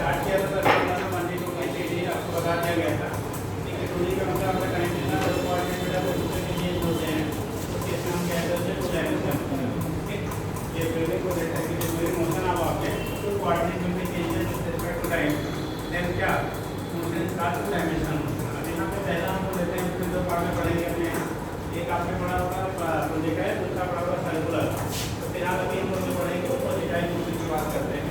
Start किया था तब मंडे टू फ्राइडे आपको बता दिया गया था। ठीक है, टू का मतलब आपका टाइम देना तो कोऑर्डिनेट बेटा को दूसरे के चेंज होते हैं, तो इसमें हम क्या करते हैं कोलैबोरेट करते हैं। ठीक, ये पहले को लेटर की पूरी मोशन अब आपके तो कोऑर्डिनेट में change with respect to time, then क्या मोशन स्टार्ट टू डायमेंशन। अब यहाँ पे पहला हम लेते हैं, फिर दो पार्ट में पढ़ेंगे अपने यहाँ। एक आपने पढ़ा होगा प्रोजेक्ट है, दूसरा पढ़ा होगा सर्कुलर। तो फिर आप अभी हम लोग पढ़ेंगे तो प्रोजेक्टाइल मोशन की बात करते हैं।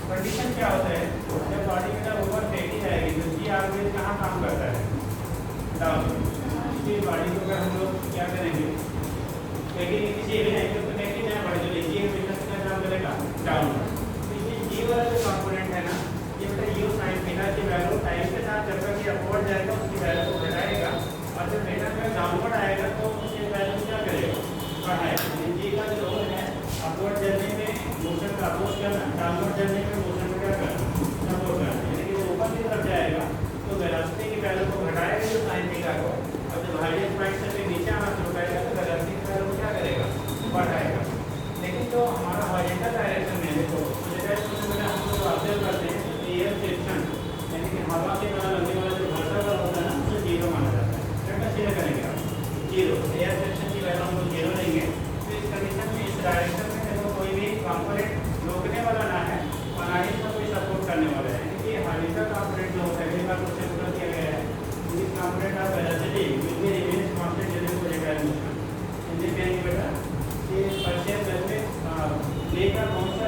कंडीशन क्या होता है जब बॉडी बेटा ओवर फेंकी जाएगी तो जी आरबीएस कहाँ काम करता है डाउन। इसलिए बॉडी को अगर हम लोग क्या करेंगे फेंकेंगे किसी भी एंगल पे फेंके जाए बॉडी तो देखिए बिजनेस का काम करेगा डाउन। इसलिए जी वाला जो कंपोनेंट है ना ये बेटा यू साइन थीटा की वैल्यू टाइम के साथ जब तक ये अपवर्ड जाएगा उसकी वैल्यू को घटाएगा और जब थीटा का डाउनवर्ड आएगा तो उसकी वैल्यू क्या करेगा बढ़ाएगा। जी का जो रोल है अपवर्ड जर्नी में मोशन का अपोज करना, डाउनवर्ड जर्नी में मोशन को क्या करना सपोर्ट करना। यानी कि जो ऊपर की तरफ जाएगा तो वेलोसिटी की वैल्यू को घटाएगा जो साइन थीटा को, और जब हाईएस्ट पॉइंट से नीचे आना शुरू करेगा तो वेलोसिटी की वैल्यू को क्या करेगा बढ़ाएगा। लेकिन तो हमारा हॉरिजॉन्टल डायरेक्शन में देखो हम लोग ऑब्जर्व करते हैं तो एयर फ्रिक्शन यानी कि हवा के द्वारा लगने वाला जो घर्षण बल होता है ना उसे जीरो माना जाता है। क्या सीधा करेंगे आप जीरो, एयर फ्रिक्शन की वैल्यू हम लोग जीरो लेंगे। तो इस कंडीशन में इस डायरेक्शन में देखो कोई भी कंपोनेंट रोकने वाला ना है और ना ही इसका कोई सपोर्ट करने वाला है। यानी कि हॉरिजॉन्टल कंपोनेंट जो होता है कई बार उससे पूरा किया गया है this component of velocity will be remain constant during projectile motion. Hindi में बेटा ये परसेंट में प्ले का कौन सा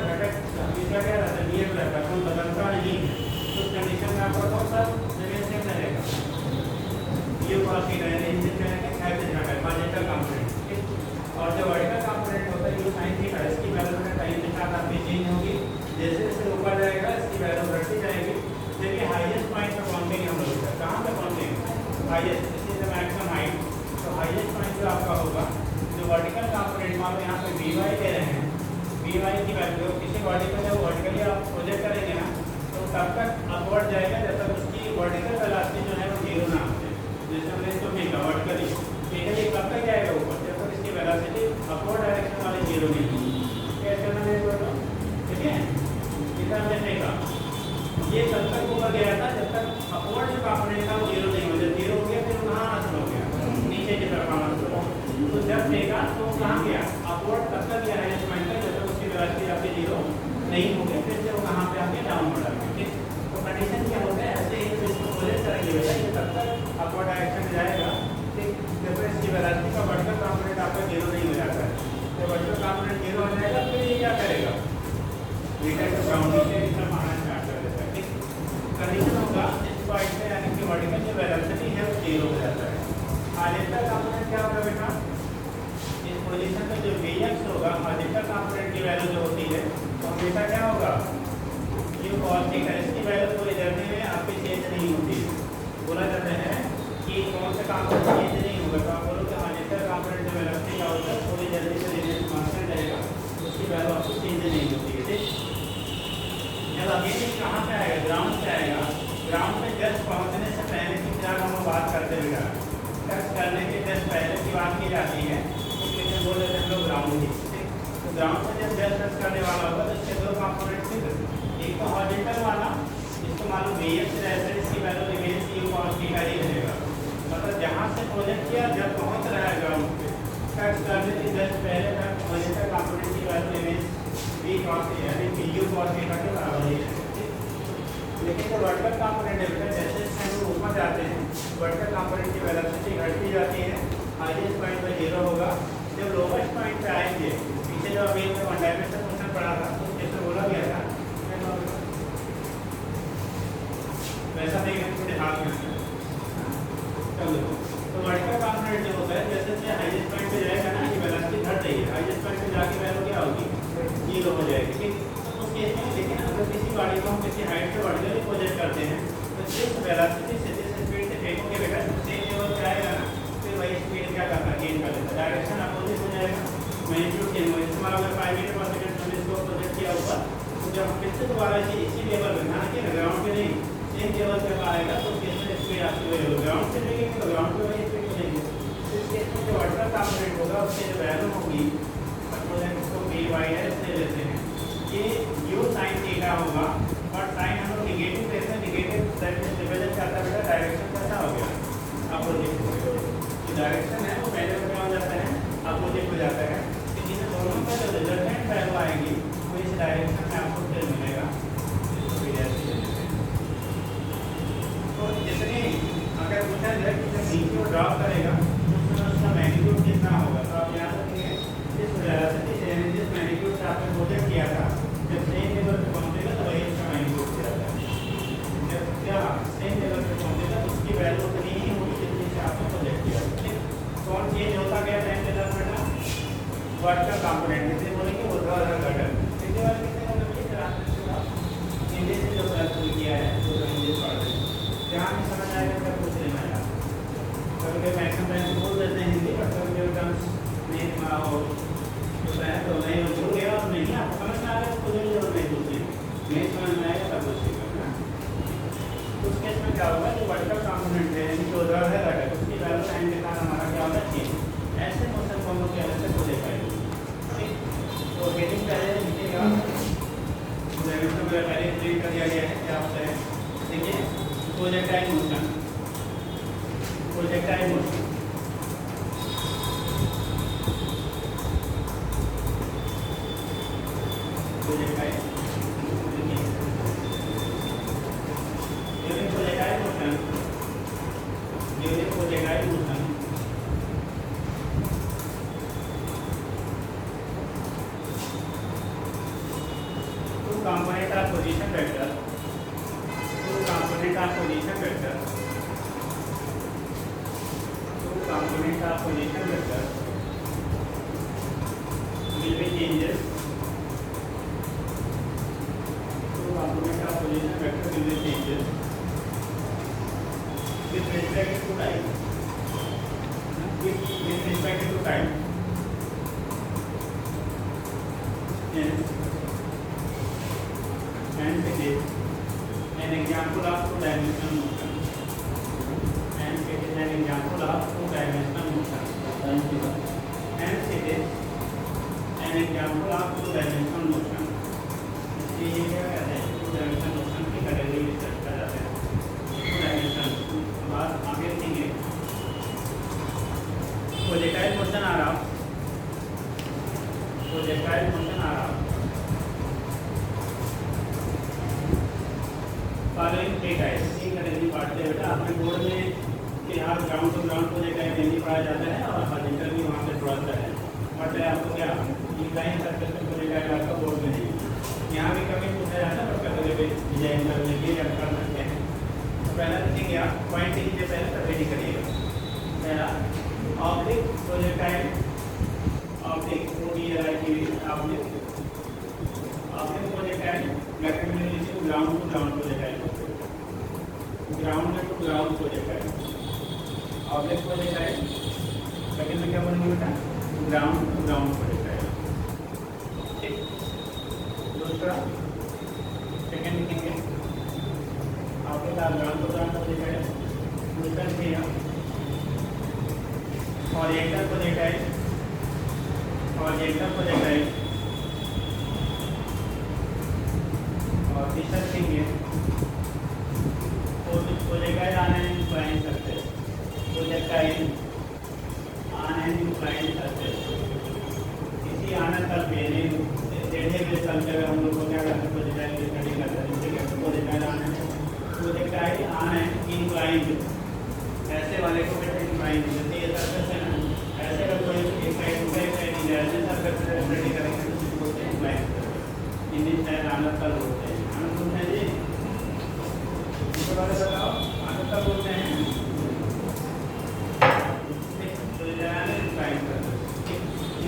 बदलता नहीं है तो उस कंडीशन में आपका कौन सा रिमेन सेम रहेगा, ये कॉस थीटा यानी इनसे पहले के क्षैतिज घटक हॉरिजॉन्टल कंपोनेंट, ठीक। और जो वर्टिकल कंपोनेंट होता है ये sin थीटा, इसकी वैल्यू में टाइम के साथ आपकी चेंज होगी, जैसे जैसे ऊपर जाएगा इसकी वैल्यू बढ़ती जाएगी। देखिए हाईएस्ट पॉइंट पर पहुंचेंगे हम लोग, कहाँ पे पहुंचेंगे, highest, this is the maximum height. तो हाईएस्ट पॉइंट जो आपका होगा जो वर्टिकल कंपोनेंट मान लो यहाँ पे वी वाई ले रहे हैं, वी वाई की वैल्यू किसी बॉडी पे जब वर्टिकली आप प्रोजेक्ट करेंगे ना तो तब तक अपवर्ड जाएगा जब तक उसकी वर्टिकल वेलोसिटी जो है वो जीरो ना हो जाए। जैसे हमने इसको फेंका वर्टिकली, फेंकली कब तक जाएगा ऊपर, जब तक इसकी वेलोसिटी अपवर्ड डायरेक्शन वाली जीरो नहीं होगी। कैसे करना है बोलो, ठीक है। इधर हमने फेंका, ये तब तक ऊपर गया था जब तक अपवर्ड जो कंपोनेंट था वो जीरो नहीं हो जाए, जीरो हो गया फिर कहाँ हासिल हो गया, नीचे की तरफ आना शुरू हो। तो जब फेंका तो कहाँ गया, अपवर्ड तब तक गया हाईएस्ट पॉइंट तक जब तक उसकी वेलोसिटी आपकी जीरो नहीं हो गई, फिर से वो कहाँ पे आके डाउनवर्ड आ गया, ठीक। तो कंडीशन क्या हो गया, ऐसे ही इसको प्रोजेक्ट करेंगे बेटा, ये तब तक अपवर्ड डायरेक्शन में जाएगा, ठीक। जब तक इसकी वेलोसिटी का वर्टिकल कंपोनेंट आपका जीरो नहीं हो जाता है, तो वर्टिकल कंपोनेंट जीरो हो जाएगा फिर ये क्या करेगा, बीटा को ग्राउंडिंग से इस तरफ आना स्टार्ट कर देता है, ठीक। कंडीशन होगा इस पॉइंट पे यानी कि वर्टिकल जो वेलोसिटी है वो जीरो हो जाता है। हॉरिजॉन्टल कंपोनेंट क्या होगा बेटा, इस पोजीशन पे जो Vx होगा हॉरिजॉन्टल कंपोनेंट की वैल्यू जो होती है तो हमेशा क्या होगा, ये cos थीटा, इसकी वैल्यू पूरी जर्नी में आपकी चेंज नहीं होती है। बोला जाता है कि कौन से कंपोनेंट चेंज नहीं होगा, तो आप बोलो कि हॉरिजॉन्टल कंपोनेंट जो वेलोसिटी का होता है पूरी जर्नी से रिलेटेड कांस्टेंट रहेगा, उसकी वैल्यू आपको चेंज नहीं होती है, ठीक। जब अगेन ये कहाँ पे आएगा, ग्राउंड पे आएगा, ग्राउंड पे जस्ट पहुँचने से पहले की क्या हम बात करते बेटा, टच करने के जस्ट पहले की बात की जाती है, तो बोल देते हैं लोग ग्राउंड ही, ठीक। तो ग्राउंड पे जब जस्ट टच करने वाला होगा तो इसके दो कंपोनेंट थे, एक तो हॉरिजॉन्टल वाला जिसको मालूम Vx रहता है, इसकी वैल्यू रिमेन सी cos थीटा ही रहेगा, मतलब जहाँ से प्रोजेक्ट किया जब पहुँच रहा है ग्राउंड पे टच करने के जस्ट पहले तक हॉरिजॉन्टल कंपोनेंट की वैल्यू रिमेन v cos यानी u cos थीटा के बराबर ही है, ठीक। लेकिन जो वर्टिकल कंपोनेंट है जैसे हम लोग ऊपर जाते हैं वर्टिकल कंपोनेंट की वेलोसिटी घटती जाती है, हाईएस्ट पॉइंट पे जीरो होगा, जब लोवेस्ट पॉइंट पे आएंगे, पीछे जो अभी वन डायमेंशनल फंक्शन पढ़ा था तो जैसे बोला गया था वैसा नहीं है, थोड़े हाथ में चलो। तो वर्टिकल कंपोनेंट जो होता है जैसे जैसे हाईएस्ट पॉइंट पे जाएगा ना ये वेलोसिटी घट रही है, हाईएस्ट पॉइंट पे जाके वैल्यू क्या होगी, जीरो हो जाएगी, ठीक। तो उस केस में लेकिन अगर किसी बॉडी को हम किसी हाइट से वर्टिकली प्रोजेक्ट करते हैं तो जिस वेलोसिटी से जिस स्पीड से फेंकोगे बेटा सेम लेवल पे आएगा ना, फिर वही स्पीड क्या करता है, चेंज कर देता है, डायरेक्शन अपोजिट हो जाएगा, मैग्नीट्यूड चेंज हो। इस्तेमाल अगर 5 मीटर पर सेकंड हमने इसको प्रोजेक्ट किया ऊपर, तो जब हम फिर से दोबारा इसी लेवल पे ध्यान रखिए ग्राउंड पे नहीं सेम लेवल पे आएगा तो केस में स्पीड आपकी वही होगी, ग्राउंड से लेंगे तो ग्राउंड पे वही स्पीड मिलेगी। इस केस में जो वर्टिकल कंपोनेंट होगा उसकी जो वैल्यू होगी इसको Vy है इससे लेते हैं, ये u sin थीटा होगा, और साइन हम लोग निगेटिव लेते हैं, निगेटिव दैट मींस रिप्रेजेंट करता है बेटा डायरेक्शन कैसा हो गया, अपोजिट। जो डायरेक्शन है वो पहले क्या हो जाता है, अपोजिट हो जाता है, लेकिन दोनों का जो रिजल्टेंट वैल्यू आएगी वो इस डायरेक्शन में आपको फिर मिलेगा। तो जितनी अगर पूछा जाए कि जब नीचे ड्रॉप करेगा तो उसका मैग्नीट्यूड कितना होगा, तो आप याद रखिए जिस वेलोसिटी से जिस मैग्नीट्यूड से आपने प्रोजेक्ट किया था जब सेम लेवल पे पहुंचेगा तो वही उसका मैग्नीट्यूड किया था, जब क्या सेम लेवल पे पहुंचेगा तो उसकी वैल्यू उतनी ही होगी जितनी से आपने प्रोजेक्ट किया, ठीक। कौन चेंज होता गया टाइम के साथ बेटा, वर्टिकल कंपोनेंट जिसे बोलेंगे ऊर्ध्वाधर घटक, इसके बाद कितने मतलब ये इंडिया से जो कैलकुलेट किया है तो इंडिया पढ़ रहे हैं, जहाँ भी समझ आएगा तब कुछ लेना है। कभी कभी मैक्सिमम टाइम बोल देते हैं हिंदी, और कभी कभी टर्म्स नहीं होता है तो नहीं भूल गया और नहीं आपको समझ में आ रहा है तो कोई जरूरत नहीं पूछनी, नहीं समझ में आएगा तब पूछिएगा ना। तो उस केस में क्या होगा, जो वर्टिकल कंपोनेंट है यानी जो ऊर्ध्वाधर घटक उसकी वैल्यू टाइम के साथ हमारा क्या होगा चेंज, ऐसे मोशन को हम लोग क्या अलग से खोले पाएंगे, ठीक। तो हेडिंग पहले लिखिएगा, पहले प्रिंट कर दिया गया है, क्या होता है देखिए, projectile motion, projectile motion component of position vector of position vector, two component of position vector will be changes, two component of position vector will be changes with respect to time, with respect to time, and it is an example of two-dimensional motion, and it is an example of two-dimensional motion, and it is an example of two-dimensional motion. ये क्या कहते हैं? two-dimensional motion की category में चर्चा कर जाते हैं। two-dimensional बात आगे देखेंगे। प्रोजेक्टाइल मोशन आ रहा, प्रोजेक्टाइल मोशन आ रहा। फॉलोइंग थ्री टाइप्स की कैटेगरी पढ़ते हैं बेटा। आपने बोर्ड में कि यहाँ ग्राउंड टू ग्राउंड प्रोजेक्टाइल नहीं पढ़ाया जाता है और हॉरिजॉन्टल भी वहाँ पे थोड़ा सा है, बट आपको क्या इंक्लाइन सर्फेस पे प्रोजेक्टाइल आपका बोर्ड में नहीं है। यहाँ भी कभी पूछा जाता है, बट कभी कभी डिजाइन कर लेंगे या कर सकते हैं। तो पहला देखेंगे आप पॉइंट लीजिए, पहले सब रेडी करिएगा। पहला oblique projectile, oblique oblique projectile bracket में लिखिए ground to ground projectile, ground to ground projectile, oblique projectile bracket में क्या बोलेंगे बेटा? Ground to ground projectile. ठीक, दूसरा सेकेंड लिखेंगे आपके पास ग्राउंड टू ग्राउंड प्रोजेक्टाइल। दूसरा लिखिएगा हॉरिजॉन्टल प्रोजेक्टाइल, हॉरिजॉन्टल प्रोजेक्टाइल। और तीसरा लिखेंगे projectile on an incline surface, projectile on an incline surface. किसी आनंद तल पे टेढ़े हुए तल पे हम लोग को क्या करते हैं? प्रोजेक्टाइल की स्टडी करते हैं। ठीक है, प्रोजेक्टाइल ऑन एन इंक्लाइन, ऐसे वाले को बेटा इंक्लाइन, जैसे ये सरफेस है ना, ऐसे अगर कोई एक साइड पे एक साइड इंक्लाइन सरफेस स्टडी करेंगे तो उसको बोलते हैं इंक्लाइन। इंडियन साइड आनंद तल बोलते हैं। आनंद बोलते हैं जी, इसके बारे में बताओ। आनंद तल बोलते हैं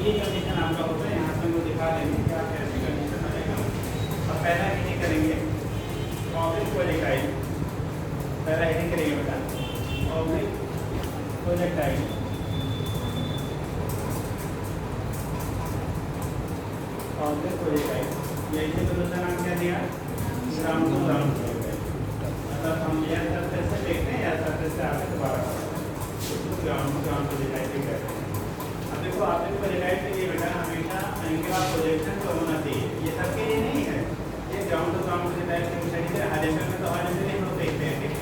ये कंडीशन आपका होता है। यहाँ से हम लोग दिखा देंगे कि आप कैसे कंडीशन आएगा। अब पहला हेडिंग करेंगे ऑब्लिक प्रोजेक्टाइल, पहला हेडिंग करेंगे बेटा ऑब्लिक प्रोजेक्टाइल। ऑब्लिक प्रोजेक्टाइल ये इसे तो दूसरा नाम क्या दिया? Ground to ground projectile. मतलब हम यह सरफेस से देखते हैं या सरफेस से आगे दोबारा ग्राउंड टू ग्राउंड प्रोजेक्टाइल भी कहते हैं। देखो आपने प्रोजेक्टाइल के लिए बेटा हमेशा एंगल ऑफ प्रोजेक्शन तो होना चाहिए। ये सबके लिए नहीं है, ये ग्राउंड टू ग्राउंड प्रोजेक्टाइल की स्टडी है। हॉरिजॉन्टल में तो हॉरिजॉन्टल हम लोग देखते हैं। ठीक,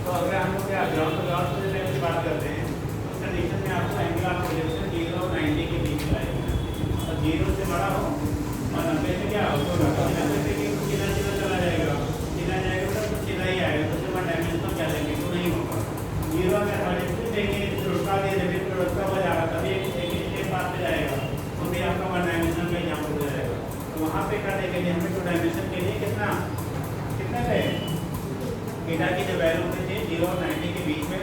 तो अगर हम लोग क्या ग्राउंड टू ग्राउंड प्रोजेक्टाइल की बात करते हैं तो उस कंडीशन में आपको एंगल ऑफ प्रोजेक्शन 0 और 90 के बीच में आएगा। और 0 से बड़ा हो और 90 से क्या हो, 90 से सीधा सीधा चला जाएगा, सीधा जाएगा तो सीधा ही आएगा। तो सिर्फ डायमेंशन क्या देंगे तो नहीं होगा। 0 में हॉरिजॉन्टल देंगे, लुढ़का दे देंगे तो लुढ़का हो जाएगा, तभी पास पे जाएगा तो भी आपका वन डायमेंशन का एग्जाम्पल हो जाएगा। तो वहाँ पे क्या देखेंगे हमें टू डायमेंशन के लिए कितना कितना है थीटा की जो वैल्यू होनी चाहिए 0 और 90 के बीच में।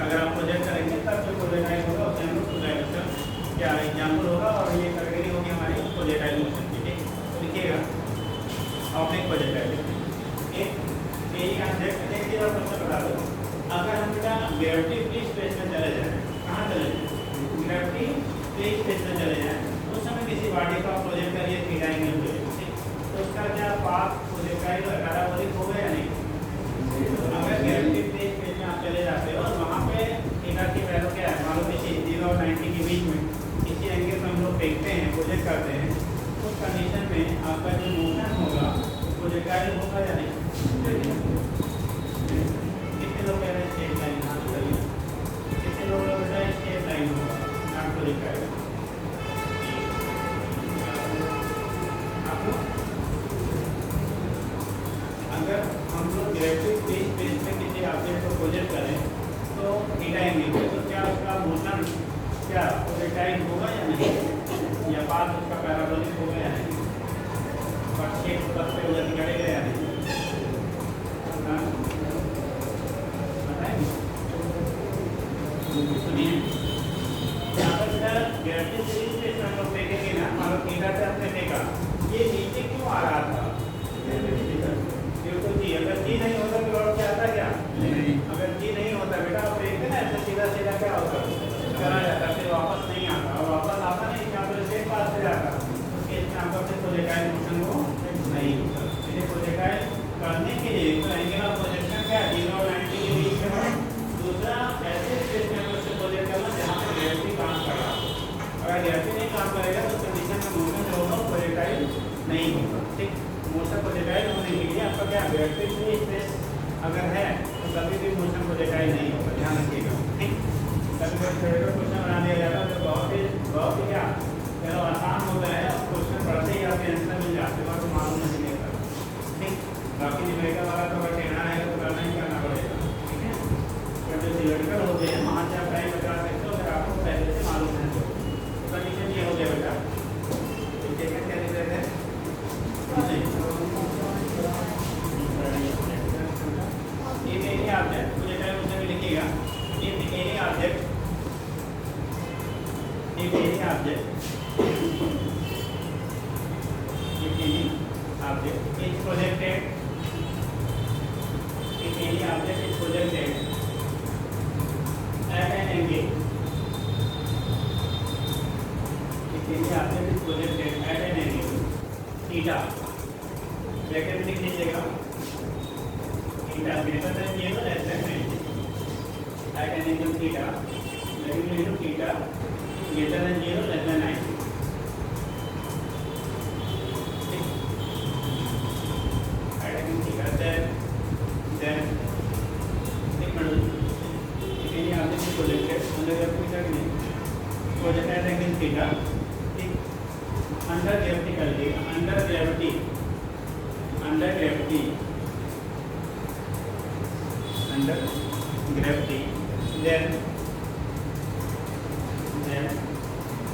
अगर आप प्रोजेक्ट करेंगे तब जो प्रोजेक्टाइल होगा उससे हम लोग टू डायमेंशन क्या एग्जाम्पल होगा। और ये कैटेगरी होगी हमारी प्रोजेक्टाइल मोशन की। ठीक, तो लिखिएगा ऑब्लिक प्रोजेक्टाइल। एक यही कॉन्सेप्ट एक चीज़ और सबसे बता दो, अगर हम बेटा ग्रेविटी फ्री स्पेस में चले जाए, कहाँ चले जाए? ग्रेविटी फ्री स्पेस में चले जाए उस समय किसी बॉडी को आप प्रोजेक्ट करिए थीटा एंगल पे, तो उसका क्या पाथ प्रोजेक्टाइल पैराबोलिक होगा या नहीं? अगर ग्रेविटी फ्री स्पेस में आप चले जाते हो और वहाँ पे थीटा की वैल्यू क्या है मालूम नहीं, 0 और 90 के बीच में किसी एंगल पर हम लोग देखते हैं, प्रोजेक्ट करते हैं, उस कंडीशन में आपका जो मोशन होगा प्रोजेक्टाइल होगा या नहीं? कितने लोग कह रहे हैं स्ट्रेट लाइन? हाँ करिए, कितने लोग बेटा स्ट्रेट लाइन होगा नॉट प्रोजेक्टाइल? अगर हम लोग ग्रेविटी फ्री स्पेस में किसी ऑब्जेक्ट को प्रोजेक्ट करें तो थीटा एंगल पे, तो क्या उसका मोशन क्या प्रोजेक्टाइल होगा या नहीं, या पाथ उसका पैराबोलिक होगा या नहीं, प्रक्षेप प्लस पे उधर निकलेगा या नहीं? रिएक्टिव स्पेस अगर है तो कभी भी मोशन प्रोजेक्टाइल नहीं होगा, ध्यान रखिएगा। ठीक, कभी कभी थ्योरेटिकल क्वेश्चन बना दिया जाता है तो बहुत ही क्या चलो आसान होता है और क्वेश्चन पढ़ते ही आपके आंसर मिल जाते हैं तो मालूम नहीं रहता। ठीक, बाकी न्यूमेरिकल वाला तो अगर टेढ़ा है तो करना ही करना पड़ेगा। ठीक है, पर जो थ्योरेटिकल होते हैं वहाँ से आप टाइम बचा सकते हो अगर आपको पहले से मालूम है तो। कंडीशन ये हो गया बेटा, क्या लिख रहे थे? If any object, मुझे टाइम उसमें भी लिखिएगा, if any object is projected at an angle, if any object is projected at an angle theta, bracket में लिख लीजिएगा theta greater than 0 less than 90 at an angle theta, bracket में लिखो theta greater than 0 less than 90। at an angle theta then एक minute, if any object is projected under gravity का नहीं projected at an angle theta, ठीक, under gravity कर लीजिएगा, under gravity then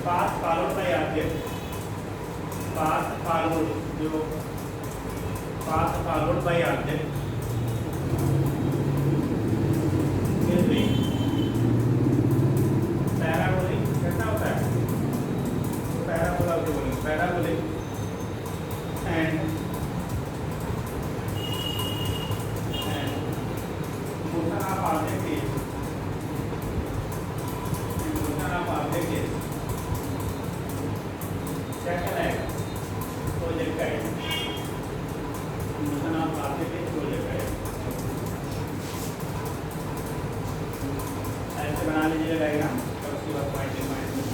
path followed by object will be parabolic। कैसा होता है parabola को बोलेंगे, parabolic and motion of object is क्या कहलाएगा? Projectile. Motion of object is projectile. ऐसे बना लीजिए डायग्राम और उसके बाद पॉइंट इन माइंड में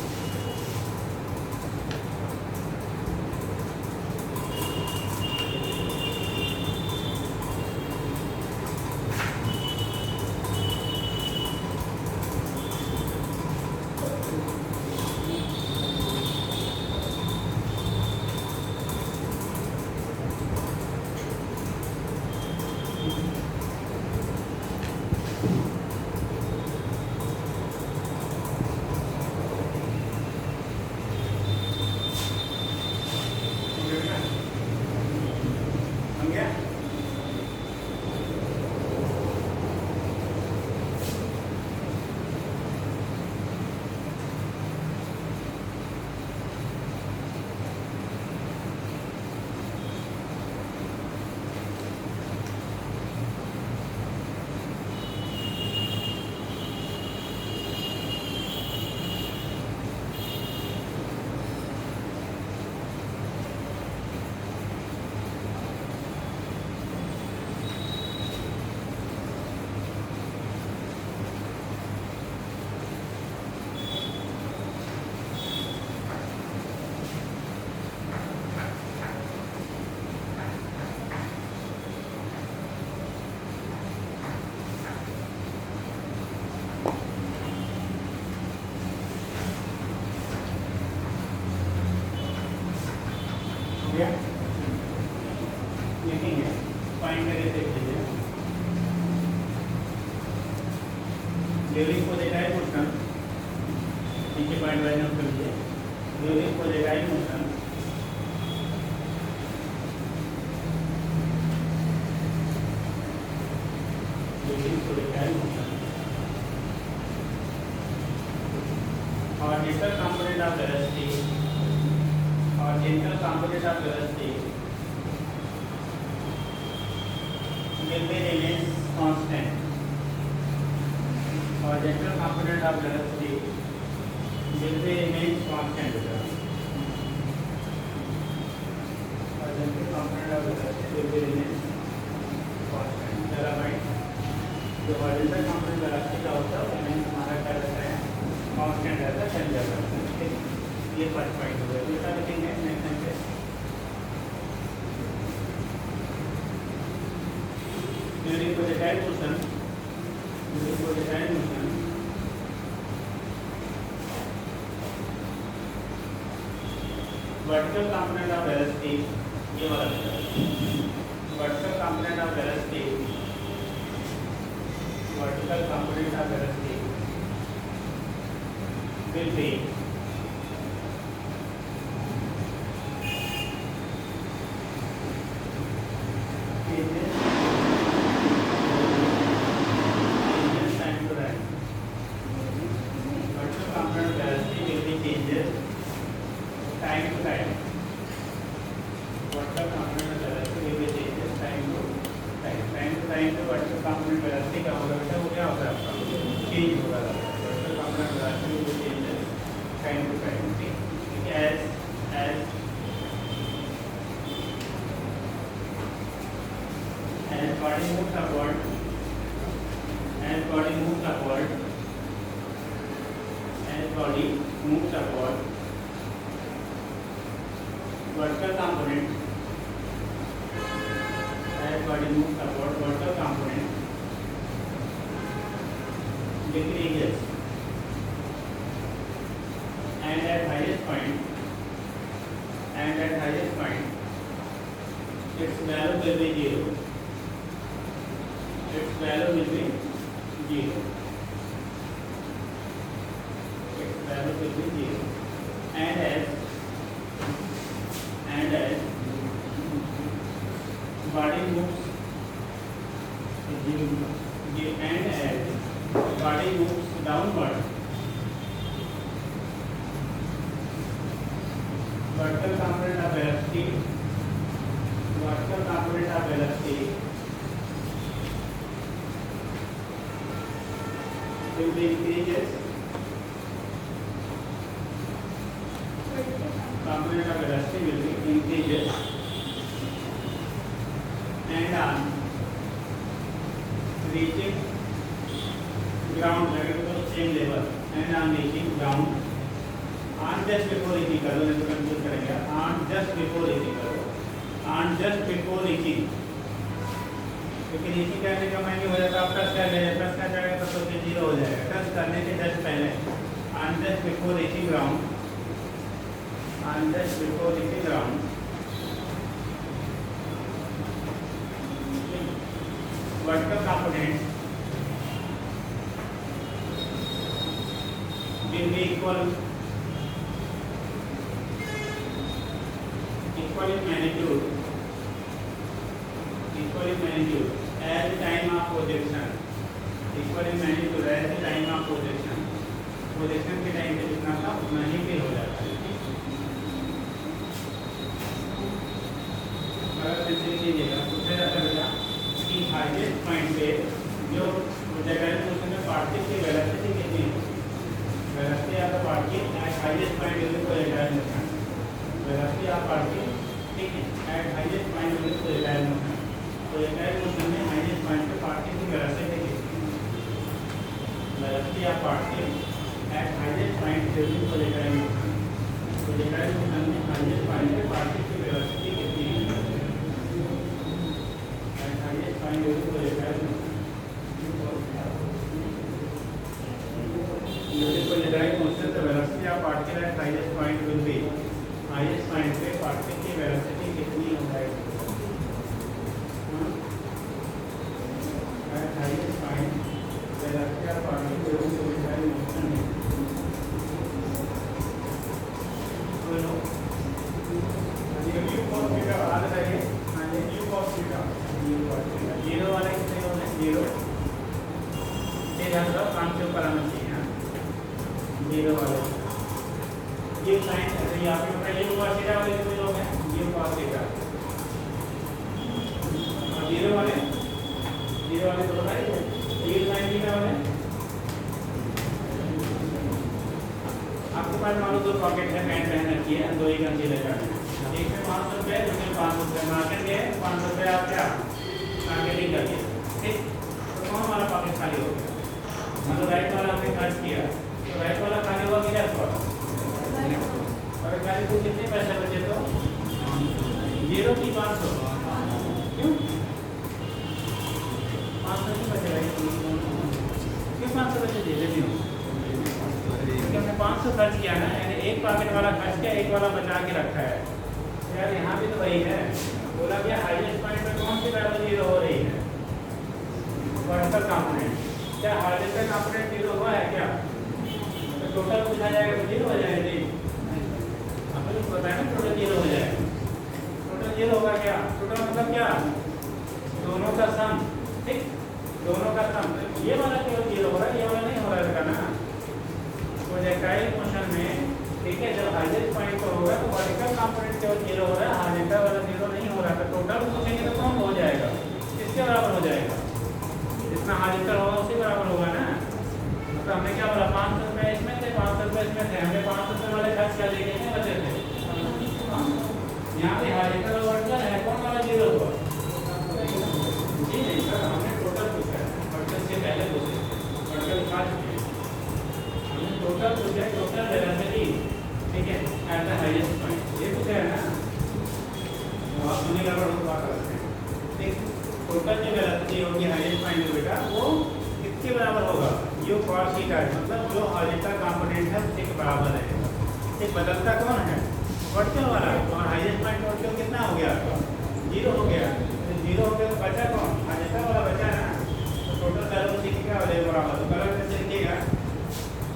लिखेंगे फाइंड करके देख लीजिए। ड्यूरिंग प्रोजेक्टाइल मोशन, नीचे पॉइंट वाइज नोट कर लीजिए। ड्यूरिंग प्रोजेक्टाइल मोशन और gentle component of velocity will be remains constant और general component of velocity will be remains constant और general component of velocity will be remains constant। चला भाई, जो horizontal component velocity का होता है वो हमारा क्या रहता है, कांस्टेंट रहता है, चेंज रहता है। ये फर्स्ट पॉइंट हो गया। दूसरा लिखेंगे next projectile motion, vertical component of velocity, ये वाला vertical component of velocity will be vertical component as body moves upward, vertical component decreases, and at highest point its value will be zero. Its value will be zero. Its value will be zero. And as body moves downward, vertical component of velocity will be increases. Component of velocity will be increases, and on reaching ground level to same level, and on reaching ground, on just before reaching करो, नहीं तो confuse करेंगे. On just before reaching करो, on just before reaching, क्योंकि reaching करने का मायने हो जाता है आप टच कर लेंगे, टच कर जाएगा तो फिर जीरो हो जाएगा. टच करने के जस्ट पहले on just before reaching ground, vertical component will be equal in magnitude as the time of projection. Projection के टाइम पे जितना था उतना ही पे हो जाता है. अगर लीजिएगा तो फिर ऐसा बेटा कि हाईएस्ट पॉइंट पे जो प्रोजेक्टाइल मोशन में पार्टिकल की वेलोसिटी कितनी है, velocity of the particle at highest point is projectile motion. Velocity of particle, ठीक है, eight highest point is projectile motion. Projectile motion में हाईएस्ट पॉइंट पे पार्टिकल की वेलोसिटी कितनी है, velocity of particle at highest point during projectile motion. Projectile motion में highest point पे particle की velocity कितनी है? At highest point during projectile motion. During projectile motion, the velocity of particle at highest point will be highest point पे particle की velocity कितनी हो जाएगी? At highest point, velocity of particle during projectile motion है. Zero वाले कितने होंगे? Zero ये ध्यान रखो, काम के ऊपर आना चाहिए. जीरो वाले ये साइन ऐसे यहाँ पे ऊपर ये cos थीटा वाले कितने लोग हैं? ये cos थीटा. और जीरो वाले दो भाई ये साइन थीटा वाले. आपके पास मान लो 2 पॉकेट है, पैंट पहन रखी है, 2 ही कंसीलर करना है. एक में 500 रुपये, दूसरे में 500 रुपये. मार्केट गए 500 रुपये आप क्या मार्केटिंग कर दिया, ठीक, तो कौन हमारा पॉकेट खाली हो गया? मतलब राइट वाला हमने खर्च किया तो राइट वाला खाली हुआ कि लेफ्ट वाला? और खाली को कितने पैसे बचे? तो 0 की 500. क्यों 500 500 खर्च किया ना, यानी एक पॉकेट वाला खर्च किया, एक वाला बचा के रखा है। यार यहाँ भी तो वही है, बोला क्या हाईएस्ट पॉइंट पर कौन सी वैल्यू जीरो हो रही है? Vertical component. क्या हॉरिजॉन्टल कंपोनेंट जीरो हुआ है क्या? तो टोटल पूछा जाएगा तो जीरो हो जाएगा जी। आपको तो पता है ना टोटल जीरो हो जाएगा। टोटल जीरो होगा क्या? टोटल मतलब क्या? दोनों का सम, ठीक, दोनों का सम। ये वाला केवल जीरो हो रहा है, ये वाला नहीं हो रहा है ना। प्रोजेक्टाइल मोशन में ठीक है, जब हाईएस्ट पॉइंट पर होगा तो वर्टिकल कंपोनेंट केवल जीरो हो रहा है, हॉरिजॉन्टल वाला जीरो नहीं हो रहा है। तो टोटल पूछेंगे तो कौन हो जाएगा? किसके बराबर हो जाएगा? जितना हॉरिजॉन्टल होगा उसी बराबर होगा ना। तो हमने क्या बोला, 500 रुपये इसमें थे, 500 रुपये इसमें थे, हमने 500 रुपये वाले खर्च क्या देखे हैं बचे थे। यहाँ पे हॉरिजॉन्टल और वर्टिकल है, कौन वाला जीरो हुआ? जी नहीं सर, हमने टोटल पूछा है, वर्टिकल से पहले पूछे, वर्टिकल खा चुके हैं हमने। टोटल पूछा है, टोटल वेलोसिटी, ठीक है, एट द हाईएस्ट पॉइंट, ये पूछा है ना। आप सुनने का बड़ा बात करते हैं, ठीक। टोटल जो वेलोसिटी होगी हाईएस्ट पॉइंट में बेटा, वो किसके बराबर होगा? यू cos थीटा, मतलब जो हॉरिजॉन्टल कंपोनेंट है उसके बराबर है। एक बदलता कौन है? वर्टिकल वाला। और हाईएस्ट पॉइंट वर्टिकल कितना हो गया आपका? जीरो हो गया। तो जीरो हो गया तो बचा कौन? हॉरिजॉन्टल वाला बचा ना। तो टोटल वेलोसिटी क्या हो जाएगा? बराबर। तो कलर कैसे लिखिएगा?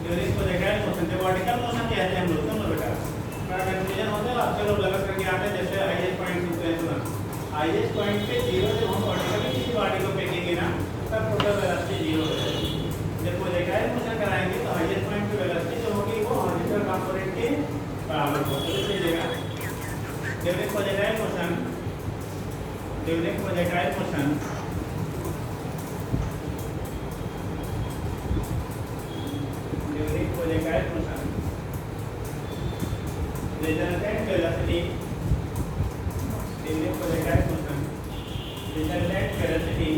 ड्यूरिंग प्रोजेक्टाइल मोशन, जो वर्टिकल मोशन कहते हैं हम लोग, सुन लो बेटा, बड़ा कंफ्यूजन होता है, आप चलो गलत करके आते हैं। जैसे हाईएस्ट पॉइंट पूछते हैं, हाईएस्ट पॉइंट पे जीरो जब हम वर्टिकली किसी बॉडी को फेंकेंगे ना, तब टोटल वेलोसिटी जीरो हो जाएगी। जब प्रोजेक्टाइल मोशन कराएंगे तो हाईएस्ट पॉइंट पे वेलोसिटी जो होगी वो हॉरिजॉन्टल कंपोनेंट के बराबर होगी। तो लीजिएगा, during projectile motion, during projectile motion, during projectile motion, resultant velocity, during projectile motion, resultant velocity,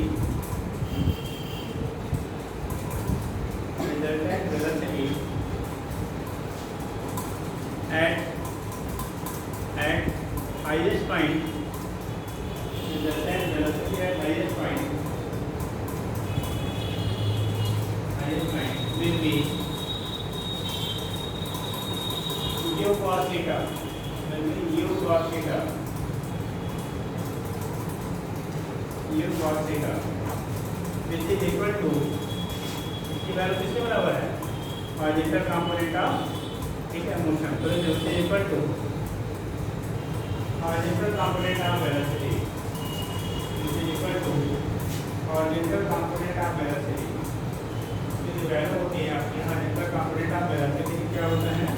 resultant velocity at highest point, resultant velocity at highest point will be u cos theta, will be u cos theta, u cos theta, which is equal to, इसकी value किसके बराबर है? Horizontal component of, ठीक है, motion. तो this is equal to horizontal component of velocity, this is equal to horizontal component of velocity. इसकी value होती है आपकी हॉरिजॉन्टल कंपोनेंट ऑफ वेलोसिटी क्या होता है?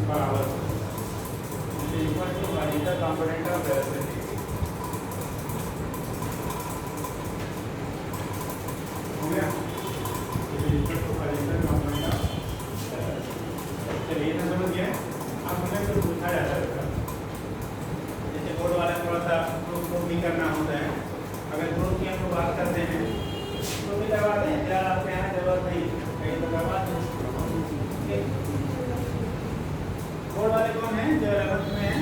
बराबर, this is equal to horizontal component of velocity. हो गया? चलिए ना, समझ गए? अब हमें तो पूछा जाता है जैसे बोर्ड वाले थोड़ा सा प्रूफ भी करना होता है। अगर प्रूफ की हम लोग बात करते हैं तो भी करवा दें, यार आपके यहाँ जरूरत नहीं कहीं तो करवा दें। बोर्ड वाले कौन है जो 11th में है?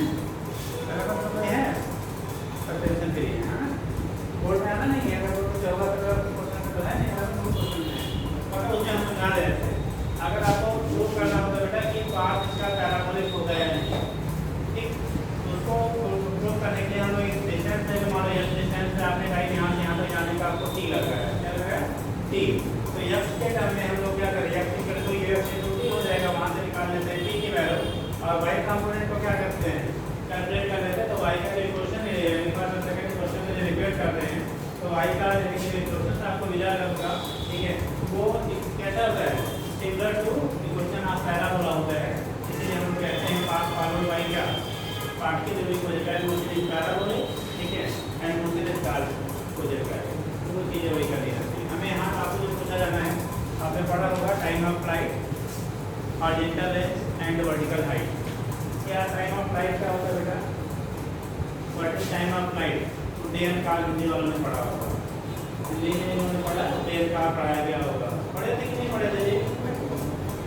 11th में है, टेंशन फ्री है ना। बोर्ड में आना नहीं है, अगर कुछ होगा तो है नहीं, मतलब उसमें हम समझा रहे थे। अगर आपको प्रूव करना होता बेटा कि पाथ इसका पैराबोलिक होता है नहीं, ठीक, तो उसको प्रूव करने के लिए हम लोग डिस्टेंस में, जो मान लो डिस्टेंस से आपने कहा यहाँ से यहाँ तक जाने का आपको टी लग रहा है, क्या लग रहा है? टी। तो यक्स के टर्म में हम लोग क्या करें? यक्स इक्वल टू ये यक्स टू टी हो जाएगा, वहाँ से निकाल लेते हैं टी की वैल्यू, और वाई कंपोनेंट को क्या करते हैं? कैलकुलेट कर लेते हैं। तो वाई का जो इक्वेशन है, फर्स्ट सेकंड क्वेश्चन में जो रिपीट करते हैं, तो वाई का इक्वेशन आपको मिला होगा, ठीक है, वो कैसा होता है? Similar to equation of parabola होता है। इसलिए हम लोग कहते हैं पाथ फॉलोड बाय क्या? पाथ की जो प्रोजेक्टाइल मोशन इज पैराबोलिक, ठीक है, एंड मोशन इज प्रोजेक्टाइल। तो वो चीज़ें वही करनी रहती है। हमें यहाँ आपको जो पूछा जाना है, आपने पढ़ा होगा time of flight, horizontal and vertical height. क्या टाइम ऑफ फ्लाइट क्या होता है बेटा? What is time of flight? डेन काल हिंदी वालों ने पढ़ा होगा, हिंदी में इन्होंने पढ़ा तो डेन काल पढ़ाया गया होगा। पढ़े थे कि नहीं पढ़े थे जी?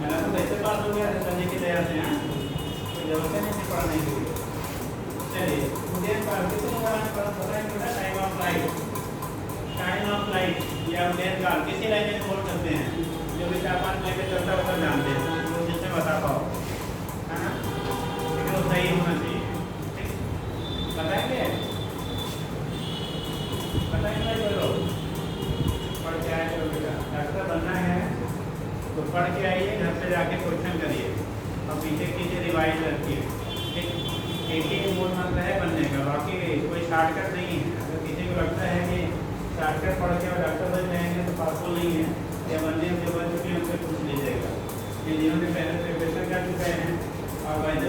मैंने तो कैसे पास हो गया समझने की तैयार से, हैं तो जरूरत नहीं थी पढ़ने के लिए। चलिए, डेन काल कितने बार पता है बेटा? Time of flight, time of flight या डेन काल किसी लैंग्वेज में बोल सकते हैं, जो भी 4-5 लैंग्वेज चलता है वो जानते हैं, तो जिससे बता पाओ। है ना, लेकिन वो सही होना चाहिए। ठीक, बताएंगे बताएंगे भाई बोलो, पढ़ के आए तो बेटा डॉक्टर बनना है तो पढ़ के आइए, घर से जाके क्वेश्चन करिए और पीछे कीजिए, रिवाइज रखिए। ठीक, एक ही मूल मंत्र है बनने का, बाकी कोई शॉर्टकट नहीं है। अगर किसी को लगता है कि शॉर्टकट पढ़ के और डॉक्टर बन जाएंगे तो पॉसिबल नहीं है, या बनने जो बन चुके हैं उनसे पूछ लीजिएगा कि जिन्होंने पहले प्रिपरेशन कर चुके हैं और वैसे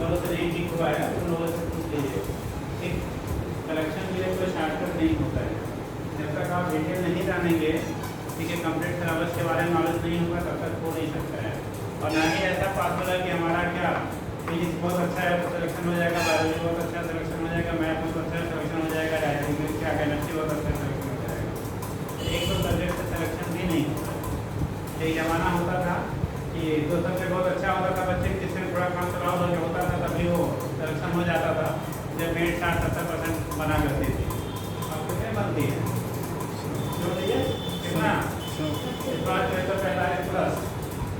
लोगों से नहीं ठीक हुआ है उन लोगों से पूछ लीजिएगा। ठीक, कलेक्शन के लिए कोई शॉर्टकट नहीं होता है। जब तक आप डिटेल नहीं जानेंगे, ठीक है, कंप्लीट सिलेबस के बारे में नॉलेज नहीं होगा, तब तक हो नहीं सकता है। और ना ही ऐसा पॉसिबल है कि हमारा क्या फिजिक्स बहुत अच्छा है तो सिलेक्शन हो जाएगा, बायोलॉजी बहुत अच्छा सिलेक्शन हो जाएगा, मैथ बहुत अच्छा सिलेक्शन हो जाएगा, डायरेक्ट क्या केमिस्ट्री बहुत अच्छा सिलेक्शन हो जाएगा। एक दो सब्जेक्ट से सिलेक्शन भी नहीं होता। एक ज़माना होता था कि दो सब्जेक्ट बहुत अच्छा होता था, बच्चे जिसमें थोड़ा काम चलाओ हो होता था तभी वो सिलेक्शन हो जाता था, जब मेट 60-70% बना करती थी। अब कितने बनती है जो भैया कितना इस बार 645 प्लस,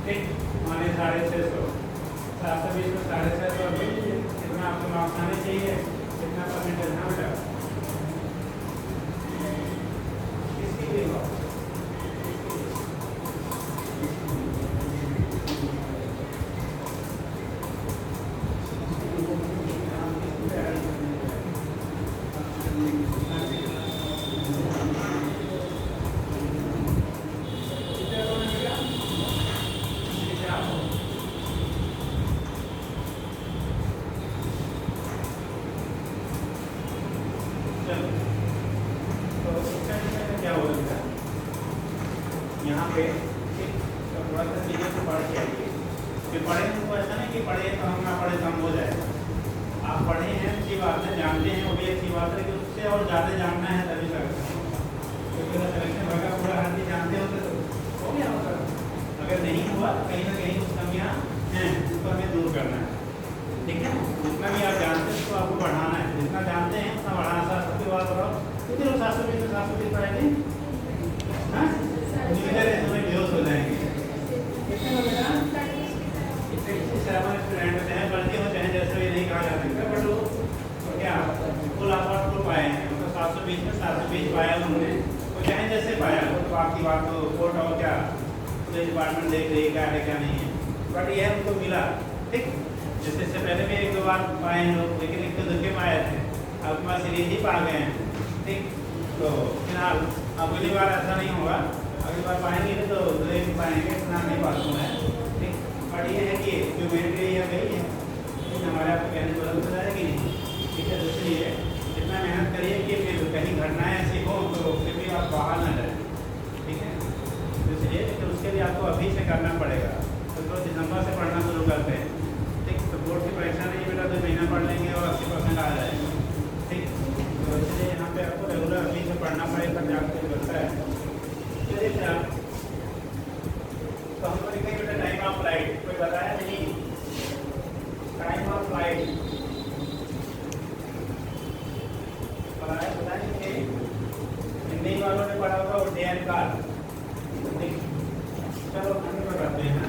ठीक, माने 650, 720 में 650 कितना आपको मार्क्स आने चाहिए, कितना परसेंटेज ना बेटा किसके लिए हो? यहाँ पे तो थोड़ा सा चीज़ें को पढ़ के आइए कि पढ़े तो ऐसा नहीं कि पढ़े तो हम ना पढ़े तो हम हो जाए। आप पढ़े हैं, अच्छी बात है, जानते हैं, वो भी अच्छी बात है कि उससे और ज़्यादा जानना है तभी सिलेक्शन होगा। क्योंकि अगर सिलेक्शन होगा पूरा हर चीज़ जानते होते तो हो गया होगा, अगर नहीं हुआ तो कहीं ना कहीं कुछ कमियाँ हैं जिसको हमें दूर करना है। ठीक है, जितना भी आप जानते हैं उसको आपको बढ़ाना है, जितना जानते हैं उतना बढ़ाना। सात सबकी बात बताओ, कितने लोग 720 में 720 पढ़ेंगे? हाँ, बेहोश हो जाएंगे। कितने लोग बेटा? 67 स्टूडेंट हैं, बढ़ते हो चाहे जैसे भी नहीं कहा जा सकता, बट वो तो क्या फुल आउट को पाए हैं, मतलब 720 में 720 पाया उन्होंने, तो चाहे जैसे पाया वो तो आपकी बात तो कोर्ट और क्या तो डिपार्टमेंट देख रही क्या है क्या नहीं है, बट यह उनको मिला। ठीक, जैसे इससे पहले भी एक दो बार पाए हैं लोग, लेकिन एक तो धक्के पाए थे, अब तुम्हारा सीरीज ही पा गए हैं। ठीक, तो फिलहाल अगली बार ऐसा नहीं होगा, अगली बार पाएंगे तो नहीं पाएंगे, इतना नहीं बात होना है। ठीक, बट ये है कि जो मेरे लिए यह गई है हमारे आपको कहने की जरूरत जाएगी नहीं। ठीक है, इसलिए इतना मेहनत करिए कि फिर कहीं घटनाएं ऐसी हो तो फिर भी आप बाहर ना जाए। ठीक है, इसलिए तो उसके लिए आपको अभी से करना पड़ेगा। तो दिसंबर से पढ़ना शुरू करते हैं। ठीक, तो बोर्ड की परीक्षा नहीं बेटा 2 महीना पढ़ लेंगे और 80% आ जाएगा। ठीक, तो इसलिए यहाँ पे आपको रेगुलर अभी से पढ़ना पड़ेगा, जाकर करता है। चलिए सर, तो हमको लिखेंगे बेटा टाइम ऑफ फ्लाइट, कोई बताया नहीं? टाइम ऑफ फ्लाइट बताएंगे, हिंदी वालों ने पढ़ा होगा उड्डयन काल। चलो हम बताते हैं,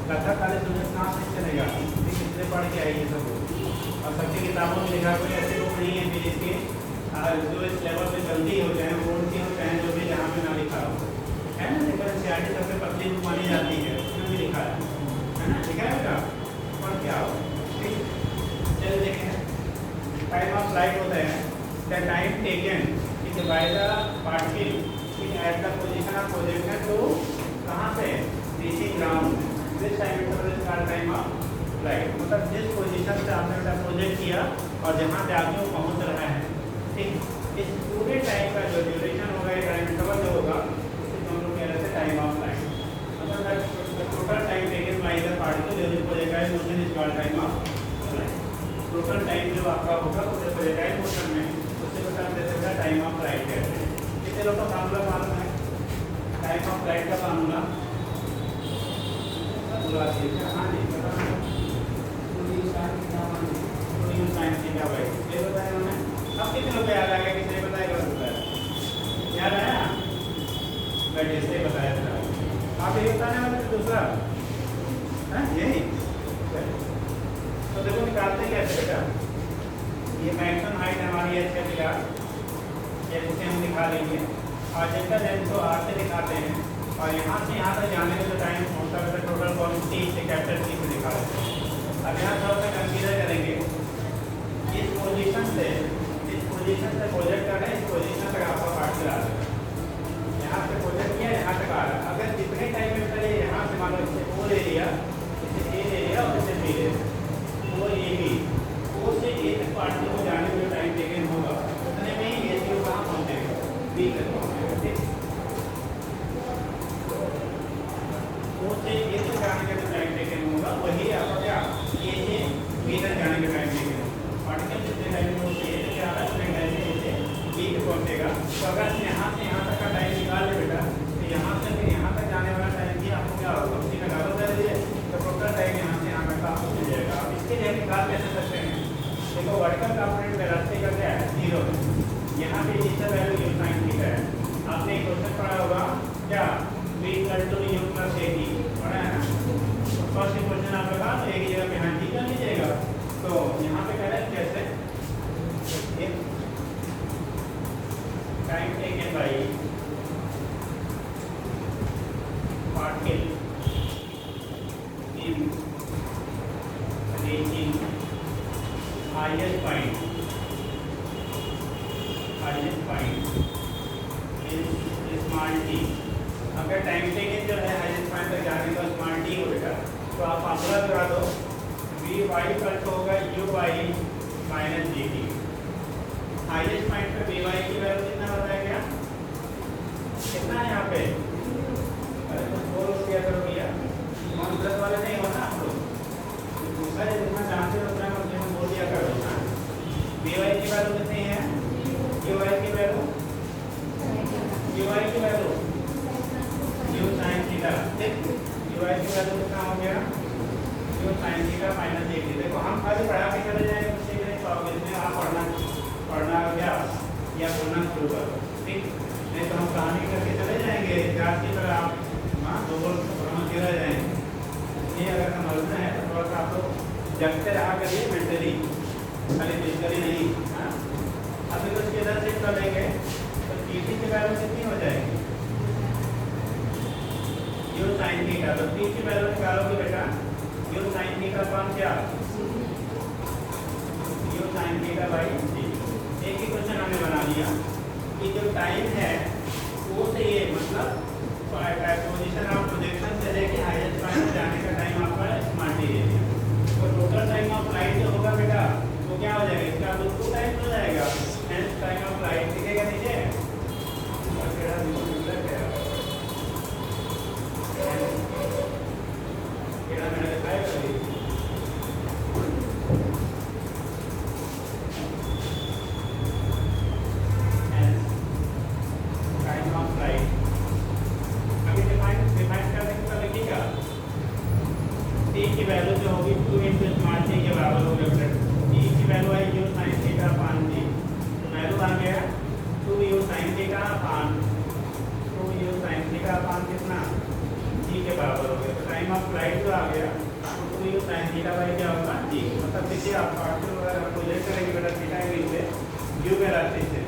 कथा काली सुनने कहाँ से चलेगा, इसलिए पढ़ के आइए सब। और सबकी किताबों में लिखा कोई ऐसे लोग नहीं है फिर इसके जो इस लेवल पे जल्दी हो चाहे बोर्ड की हो चाहे जो भी जहाँ पे ना लिखा हो, है ना। लेकिन CRT सबसे पतली बुक मानी जाती है, उसमें भी लिखा है ना, लिखा है बेटा, पढ़ के आओ। ठीक, चलिए देखें, टाइम ऑफ फ्लाइट होता है द टाइम टेकन ठीक है बाय द पार्टिकल ठीक at the position of projection to कहाँ पे reaching ground, this time interval is called time of flight. मतलब जिस पोजीशन से आपने बेटा प्रोजेक्ट किया और जहाँ पे आगे वो पहुँच रहा है। ठीक, इस पूरे टाइम का जो ड्यूरेशन होगा, टाइम इंटरवल जो होगा, उसे हम लोग कह रहे थे टाइम ऑफ फ्लाइट। मतलब total time taken by the particle जो projectile motion is called time of flight. Total time जो आपका होगा उसे प्रोजेक्टाइल मोशन में उससे बता देते हैं टाइम ऑफ फ्लाइट कहते हैं। कितने लोग का फार्मूला मालूम है टाइम ऑफ फ्लाइट का फार्मूला? हाँ जी, साइंस क्या भाई ये बताया उन्होंने। अब कितने लोग याद आ गया, किसने बताया बताया याद आया? मैं जैसे बताया था आप यही बताने वाले थे, दूसरा है यही देखो निकालते कैसे बेटा, ये मैक्सिमम हाइट हमारी है 6 मीटर, जैसे हम दिखा लेंगे, और जिसका लेंथ को आर से दिखाते हैं, और यहाँ से यहाँ तक जाने का जो टाइम होता है टोटल क्वांटिटी से कैपिटल टी से दिखा देते हैं। अब यहाँ थोड़ा सा कंसीडर करेंगे, इस पोजीशन से प्रोजेक्ट कर रहे हैं, इस पोजीशन तक आपका पार्टिकल आ रहा है, यहाँ से प्रोजेक्ट किया यहाँ तक आ रहा है। अगर जितने टाइम में पहले यहाँ से मान लो इसे ओ ले लिया, इसे ए ले लिया और इसे बी ले लिया, ओ ए बी, ओ से ए तक पार्टिकल को जाने में जो टाइम टेकन होगा उतने में ही ए से कहाँ पहुँचेगा, बी तक पहुँचेगा। ठीक, ओ से ए तक जाने का जो टाइम टेकन होगा वही आपका क्या ए से बी तक जाने का टाइम टेकन होगा। पार्टिकल जितने टाइम में ए तक जा रहा है उतने टाइम में ए से बी तक पहुँचेगा। तो अगर यहाँ से यहाँ तक का टाइम निकाल ले बेटा, तो यहाँ से फिर यहाँ तक जाने वाला टाइम भी आपको क्या होगा, उसी का डबल कर दीजिए, तो टोटल टाइम यहाँ से यहाँ तक आपको मिल जाएगा। अब इसके लिए निकाल कैसे सकते हैं, देखो वर्टिकल कंपोनेंट वेलोसिटी का क्या है, 0 है, यहाँ पे इसका वैल्यू u sin थीटा है। आपने एक क्वेश्चन पढ़ा होगा क्या, v = u + at पढ़ा है ना, तो फर्स्ट क्वेश्चन आपके पास एक ही जगह पे हाँ ठीक कर लीजिएगा। तो यहाँ पे कह रहे हैं कैसे, time taken by particle in reaching highest point is small t। अगर टाइम टेकन जो है हाईएस्ट पॉइंट तक जाने का स्मॉल t हो बेटा, तो आप फार्मूला लगा दो, v y कट होगा u y minus G T. Highest point पे v y की वैल्यू कितना बताया गया, कितना है यहाँ पे, अरे तो फोर किया करो भैया, नॉन प्लस वाले नहीं होना आप लोग, दूसरा जितना जानते हो उतना मुझे बोल दिया करो ना। वी वाई की वैल्यू कितनी है, यू वाई की वैल्यू यू साइन थीटा, ठीक, यू वाई की वैल्यू कितना हो गया, you sine theta minus J T. देखो हम खाली पढ़ा के चले जाएंगे, उससे भी नहीं पाओगे, इसमें आप पढ़ना क्या या बोलना शुरू करो, ठीक, नहीं तो हम कहानी करके चले जाएंगे इतिहास की तरह, आप हाँ दो बोल समझ रह जाएंगे। ये अगर समझना है तो थोड़ा सा आप लोग जगते रहा करिए मेंटली, खाली फिजिकली नहीं। हाँ, अभी तो इसके इधर से कर लेंगे तो टी की वैल्यू कितनी हो जाएगी, यू साइन थीटा, तो टी की वैल्यू निकालोगे बेटा, यू साइन थीटा कौन क्या, you sine theta by T. एक ही क्वेश्चन हमने बना लिया कि जो टाइम है वो से ये मतलब पोजीशन ऑफ प्रोजेक्शन से लेके हाईएस्ट पॉइंट जाने का टाइम आपका स्मॉल टी है। तो टोटल टाइम ऑफ फ्लाइट जो होगा बेटा वो क्या हो जाएगा, इसका तो 2 टाइम हो जाएगा, हेंस टाइम ऑफ फ्लाइट दिखेगा नीचे, और तेरा मतलब क्या है तेरा मैंने दिखाया कभी टाइम ऑफ फ्लाइट। अभी डिफाइन करने का देखिएगा, टी की वैल्यू जो होगी 2 × स्मॉल टी के बराबर होगी, टी की वैल्यू है you sine theta upon T, तो वैल्यू आ गया 2 यू साइन थीटा अपान कितना जी के बराबर हो गया। तो टाइम ऑफ फ्लाइट जो आ गया तो 2 यू साइन थीटा बाई क्या होगा जी, मतलब देखिए आप पार्टिकल वगैरह प्रोजेक्ट करेंगे बेटा थीटा एंगल से यू के रास्ते से,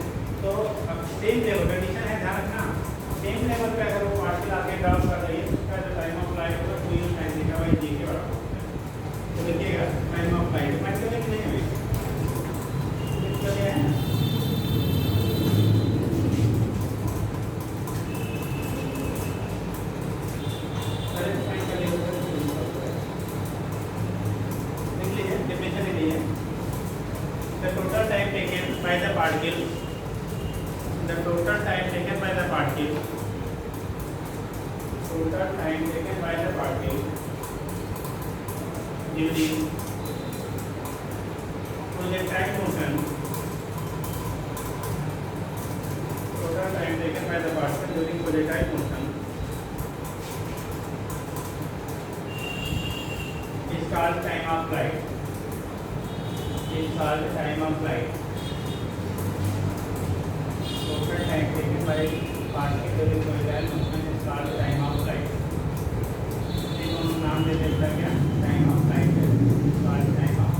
तो अब सेम लेवल कंडीशन है, ध्यान रखना, सेम लेवल पे अगर वो पार्टिकल आके ड्रॉप कर रही है तो उसका जो टाइम ऑफ फ्लाइट होगा 2 यू साइन थीटा बाई जी के बराबर होगा। तो देखिएगा टाइम ऑफ फ्लाइट मैच करें कि नहीं, अभी चलिए है during projectile motion, total time taken by the particle during projectile motion is called time of flight. Is called time of flight. Total time taken by particle during projectile motion is called time of flight. नाम दे देता क्या, time of flight है, time of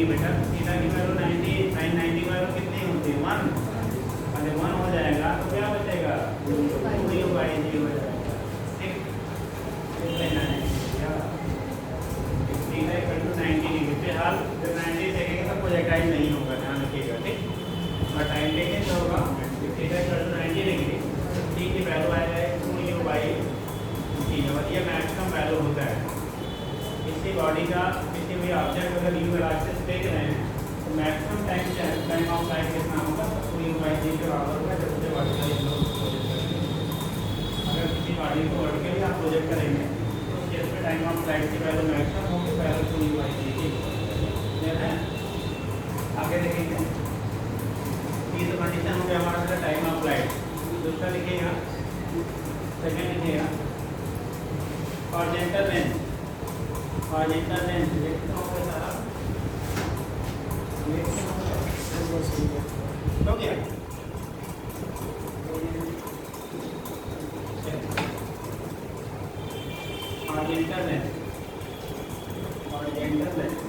जाएगी बेटा, theta की value 90, sin 90 की value कितनी होती है 1, और जब 1 हो जाएगा तो क्या बचेगा 2u/g हो जाएगा। ठीक, इस लेना है क्या थीटा इक्वल टू 90 डिग्री। फिलहाल जब 90 देखेंगे तो प्रोजेक्टाइल नहीं होगा, ध्यान रखिएगा। ठीक, और टाइम लेंगे तो होगा theta equal to 90 degree, t की वैल्यू आ जाएगी 2u/g, और ये मैक्सिमम वैल्यू होता है किसी बॉडी का। किसी भी ऑब्जेक्ट अगर यू एक्सिस देख रहे हैं तो मैक्सिमम टाइम ऑफ फ्लाइट कितना होगा 2u/g के बराबर होगा, जब से वर्टिकल अगर किसी बॉडी को वर्टिकली आप प्रोजेक्ट करेंगे तो उस केस में टाइम ऑफ फ्लाइट की वैल्यू मैक्सिमम होगी, पहले 2u/g की है। आगे देखेंगे ये तो कंडीशन हो गया हमारा टाइम ऑफ फ्लाइट। दूसरा लिखिएगा, सेकेंड लिखिएगा हॉरिजॉन्टल लेंथ। हॉरिजॉन्टल लेंथ देखते हो सारा हो गया। हॉरिजॉन्टल लेंथ, हॉरिजॉन्टल लेंथ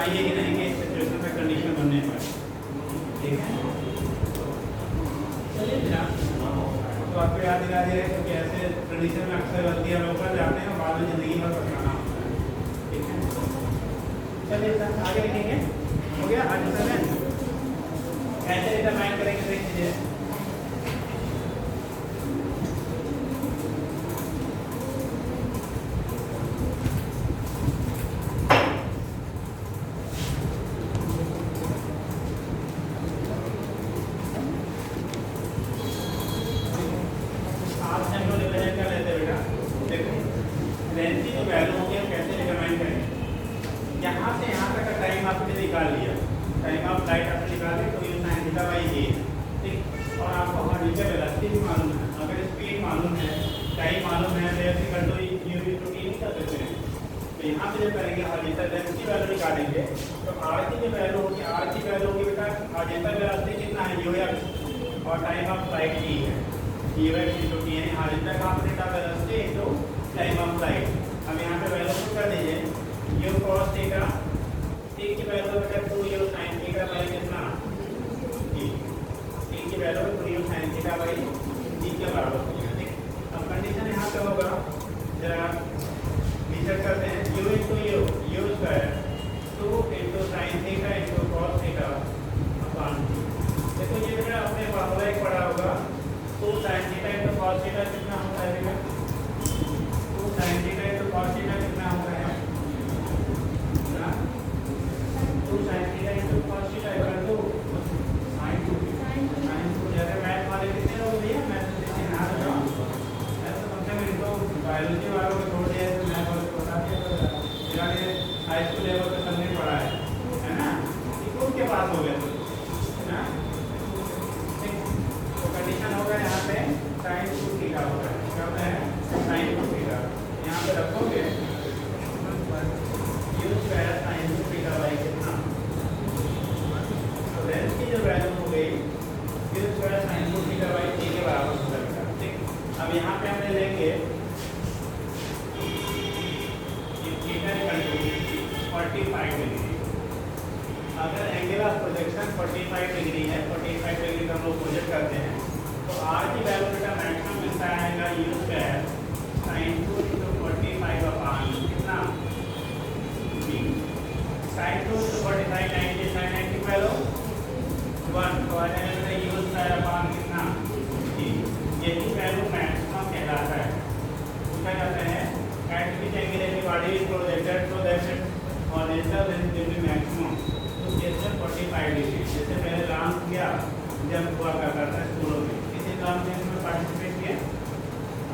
ये कि नहीं कि इस सिचुएशन में कंडीशन बनने पर, ठीक है। चलिए फिर तो आपको याद दिला दिया है कि ऐसे कंडीशन में अक्सर गलतियाँ लोग कर जाते हैं और बाद में ज़िंदगी भर पछताना होता है, ठीक है। चलिए सर आगे लिखेंगे, हो गया आज समय कैसे डिटरमाइन करेंगे देखिए। यहाँ से यहाँ तक का टाइम आपने निकाल लिया, टाइम ऑफ फ्लाइट आपने निकाले तो ये साइन थीटा बाई ए, ठीक। और आपको नीचे वेलोसिटी भी मालूम है, अगर स्पीड मालूम है, टाइम मालूम है, तो ऐसे कर दो ये भी तो नहीं कर सकते हैं। तो यहाँ पे जब करेंगे हॉरिजॉन्टल लेंथ की वैल्यू निकालेंगे तो आर की जो वैल्यू होगी, आर की वैल्यू होगी बेटा हॉरिजॉन्टल वेलोसिटी कितना है यू एक्स और टाइम ऑफ फ्लाइट टी है, यू एक्स इंटू टी यानी हॉरिजॉन्टल का आपने velocity into time of flight. अब यहाँ पे वैल्यू कर दीजिए यू cos थीटा, टी की वैल्यू बेटा 2u sin थीटा बाई कितना टी, टी की value 2u sin theta by T के बराबर हो जाएगा, ठीक। अब कंडीशन यहाँ पे होगा जरा डिसाइड करते हैं u into u square 2 into sin theta into cos theta upon T. देखो ये बेटा अपने फार्मूला एक पढ़ा होगा 2 sin theta into cos theta कितना होता है बेटा, 2 sin theta into cos theta कितना होता है 2 sin theta into cos theta equal to sin 2 जैसे मैथ वाले कितने लोग भैया मैथ से ना रहा मैं तो कम से कम इनको बायोलॉजी वालों को छोड़ दिया तो मैथ वालों को बता दिया तो मेरा के हाई स्कूल लेवल पे सबने पढ़ा है ना, ये उनके पास हो गया है ना। तो कंडीशन होगा यहाँ पे sin 2 थीटा होगा, क्या होता है sin 2 थीटा, यहाँ पे रखोगे u square sin 2 theta by कितना, तो लेंथ की जो वैल्यू हो गई u square sin 2 theta by t के बराबर हो जाएगा, ठीक। अब यहाँ पे हमने लेंगे ये थीटा इक्वल टू 45 डिग्री, अगर एंगल ऑफ प्रोजेक्शन 45 डिग्री है, 45 डिग्री का हम लोग प्रोजेक्ट करते हैं तो r की वैल्यू बेटा मैक्सिमम मिलता आएगा u square sin 2 into 45 upon कितना sin 2 into 45 90 sin 90 वैल्यू 1 तो आ जाएगा u स्क्वायर अपॉन कितना t, यही वैल्यू मैक्सिमम कहलाता है। क्या कहते हैं eight which angle any body is projected so that horizontal length will B maximum, तो केस में 45 डिग्री। जैसे पहले लॉन्ग किया जब हुआ करता था स्कूलों में, किसी लॉन्ग जंप में पार्टिसिपेट किया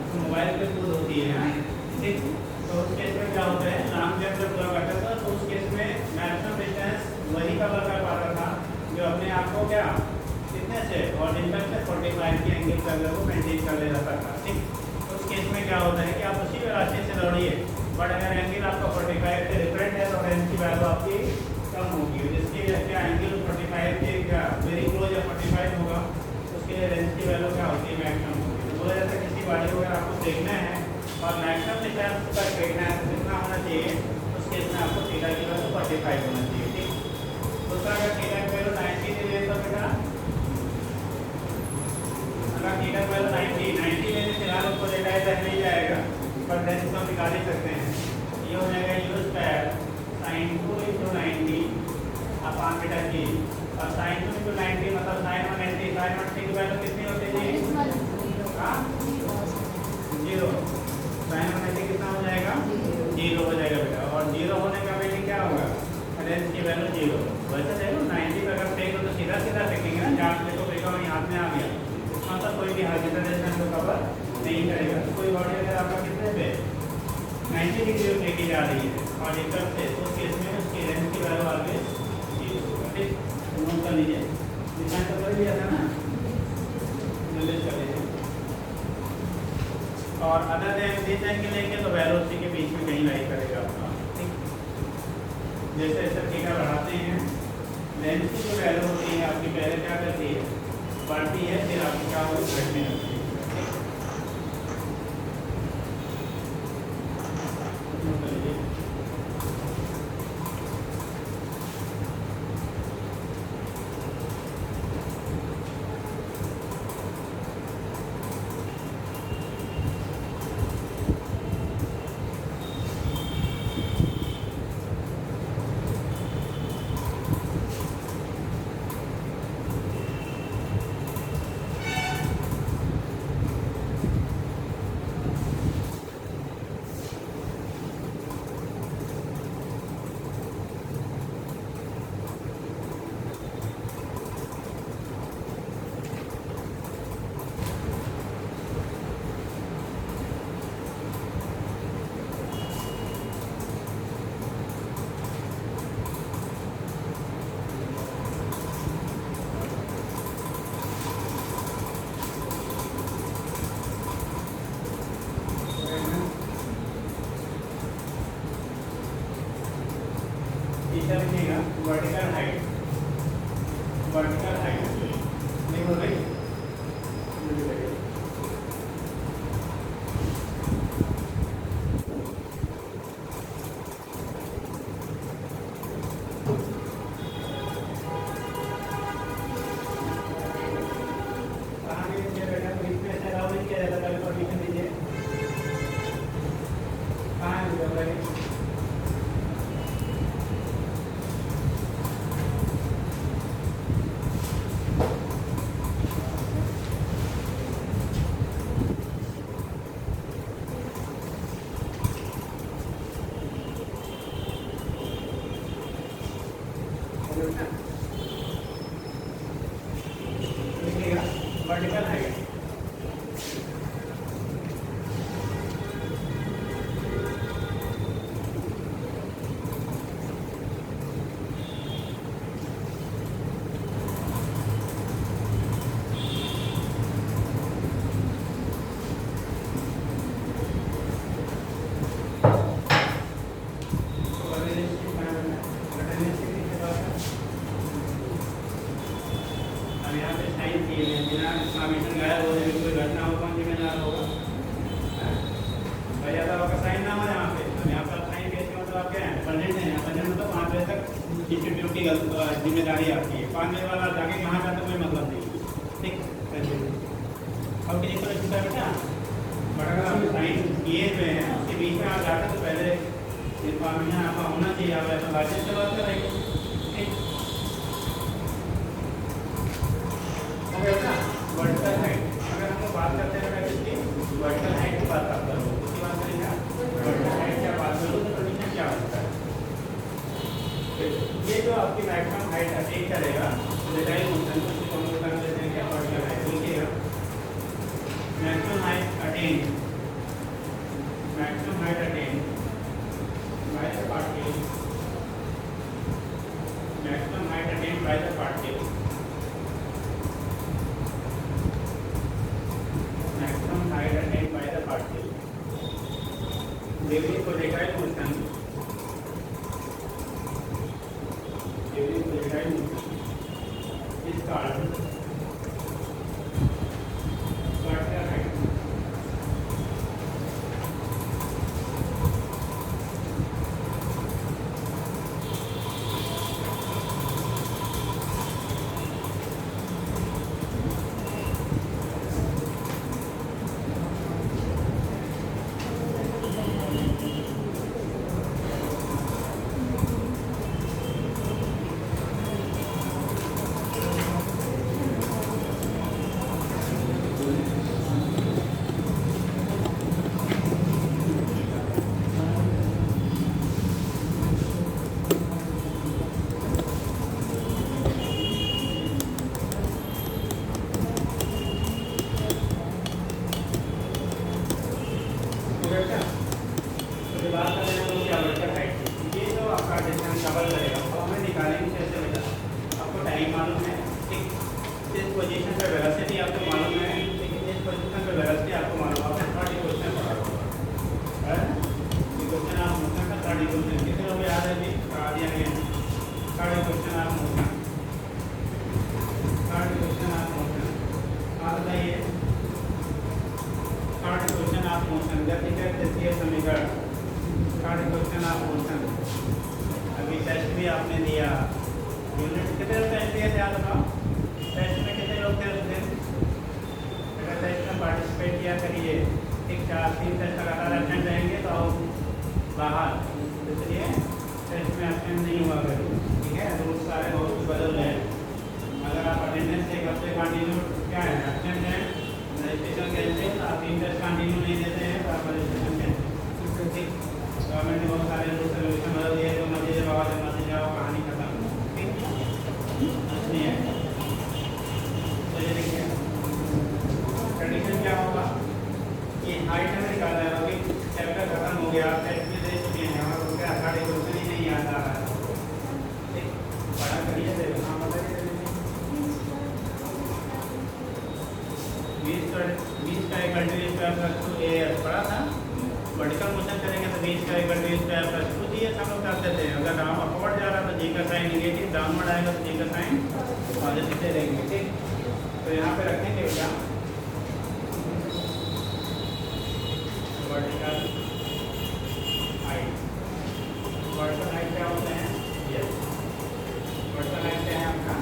तो मोबाइल पे कूद होती है ना, ठीक। तो उस केस में क्या होता है लॉन्ग जंप जब हुआ करता था तो उस केस में मैक्सिमम डिस्टेंस वही कवर कर पाता था जो अपने आप को क्या कितने से हॉरिजॉन्टल से 45 की एंगल का अगर वो मेंटेन कर ले जाता था, ठीक। तो उस केस में क्या होता है कि आप उसी वेलोसिटी से दौड़िए बट अगर एंगल आपका 45 से डिफरेंट है तो रेंज की वैल्यू आपकी कम होगी, जिसके क्या एंगल 45 के क्या वेरी क्लोज या 45 होगा उसके लिए रेंज की वैल्यू क्या होती है मैक्सिमम होगी। तो बोला जाता है किसी बॉडी को अगर आपको देखना है और मैक्सिमम डिस्टेंस तक देखना है तो कितना होना चाहिए, उस केस में आपको थीटा की वैल्यू 45 होना चाहिए, ठीक। दूसरा अगर थीटा की वैल्यू 90 दे तो बेटा अगर थीटा की वैल्यू 90 लेने से फिलहाल उसको डेटा ऐसा नहीं जाएगा पर रेंज को निकाल ही सकते हैं, ये हो जाएगा u square sin 2 into 90 upon बेटा t और sin 2 into 90 मतलब sin 180, sin 180 की वैल्यू कितनी होती है हाँ 0, sin 180 कितना हो जाएगा 0 हो जाएगा बेटा, और 0 होने का मीनिंग क्या होगा रेंज की वैल्यू 0। वैसे देखो 90 पे अगर फेंक तो सीधा सीधा फेंकेंगे ना, जहाँ देखो फेंका वहीं हाथ में आ गया, मतलब कोई भी हॉरिजॉन्टल डिस्टेंस को कवर नहीं करेगा। कोई बॉडी अगर आपका कितने पे 90 डिग्री पे फेंकी जा रही है हॉरिजॉन्टल से तो उस केस में उसकी रेंज की वैल्यू ऑलवेज 0 होगा, ठीक। नोट कर लीजिए, डिफाइन तो कर लिया था ना, नोट कर लीजिए। और अदर देन दिस एंगल लेंगे तो वैल्यू उसी के बीच में कहीं लाई करेगा आपका, ठीक। जैसे जैसे थीटा बढ़ाते हैं लेंथ की जो वैल्यू होती है आपकी पहले क्या करती है बढ़ती है, फिर आपकी क्या होगी घटने लगती है। तीसरा लिखिएगा वर्टिकल हाइट, वर्टिकल हाइट नहीं बोल रही वर्टिकल हाइट। जिम्मेदारी आपकी है, 5 बजे वाला जाके कहाँ जाता कोई मतलब नहीं। ठीक, अब किसी को छूटा बेटा बट अगर आप साइन किए हुए हैं उसके बीच में आप जाते तो पहले इन्फॉर्मेशन आपका होना चाहिए, आप ऐसा बातचीत से बात करेंगे। ठीक हो गया ना। वर्टिकल हाइट अगर हम लोग बात करते हैं इसकी वर्टिकल हाइट की बात आप करो, उसकी बात करेंगे वर्टिकल हाइट क्या बात करो तो कंडीशन क्या होता है। ये जो आपकी मैक्सिमम हाइट अटेन करेगा डिजाइन फंक्शन को इसको हम लोग कर देते हैं क्या वर्टिकल हाइट लिखिएगा maximum height attain, maximum height attain bye the particle, maximum height attain bye the particle, maximum height attain bye the particle during projectile motion, during projectile motion is called vertical height. अभी test भी आपने दिया, unit कितने लोग test दिए थे आप बताओ, टेस्ट में कितने लोग थे उस दिन, अगर टेस्ट में पार्टिसिपेट किया करिए। ठीक, 4-3 टेस्ट लगातार अटेंड रहेंगे तो बाहर, इसलिए टेस्ट में अटेंड नहीं हुआ करिए। ठीक है, रूल सारे बहुत बदल रहे हैं। अगर आप अटेंडेंस एक हफ्ते कंटिन्यू क्या है एबसेंट है, रजिस्ट्रेशन कैंसिल, आप 3 टेस्ट कंटिन्यू नहीं देते हैं तो आप रजिस्ट्रेशन कैंसिल। ठीक, गवर्नमेंट ने बहुत सारे रूल्स रेगुलेशन बदल दिए, तो मजे बाबा से मजे जाओ कहानी खत्म। ठीक नहीं है, तो ये देखिए कंडीशन क्या होगा, ये हाइट हमें निकालना है। अभी चैप्टर खत्म हो गया, टेस्ट में दे चुके हैं, हमारे उसके अखाड़े क्वेश्चन ही नहीं आता है। ठीक, पढ़ा करिए थे, हाँ बताइए 20 का equal to square plus 2 a पढ़ा था। वर्टिकल मोशन करेंगे तो 20 का equal to square plus 2 g s हम लोग कर देते हैं। अगर डाउन अपवर्ड जा रहा है तो जी का साइन निगेटिव, डाउनवर्ड आएगा तो जी का साइन पॉजिटिव दे देंगे। ठीक, तो यहाँ पे रखेंगे क्या वर्टिकल हाइट। वर्टिकल हाइट क्या होते हैं, यस, वर्टिकल हाइट क्या है आपका,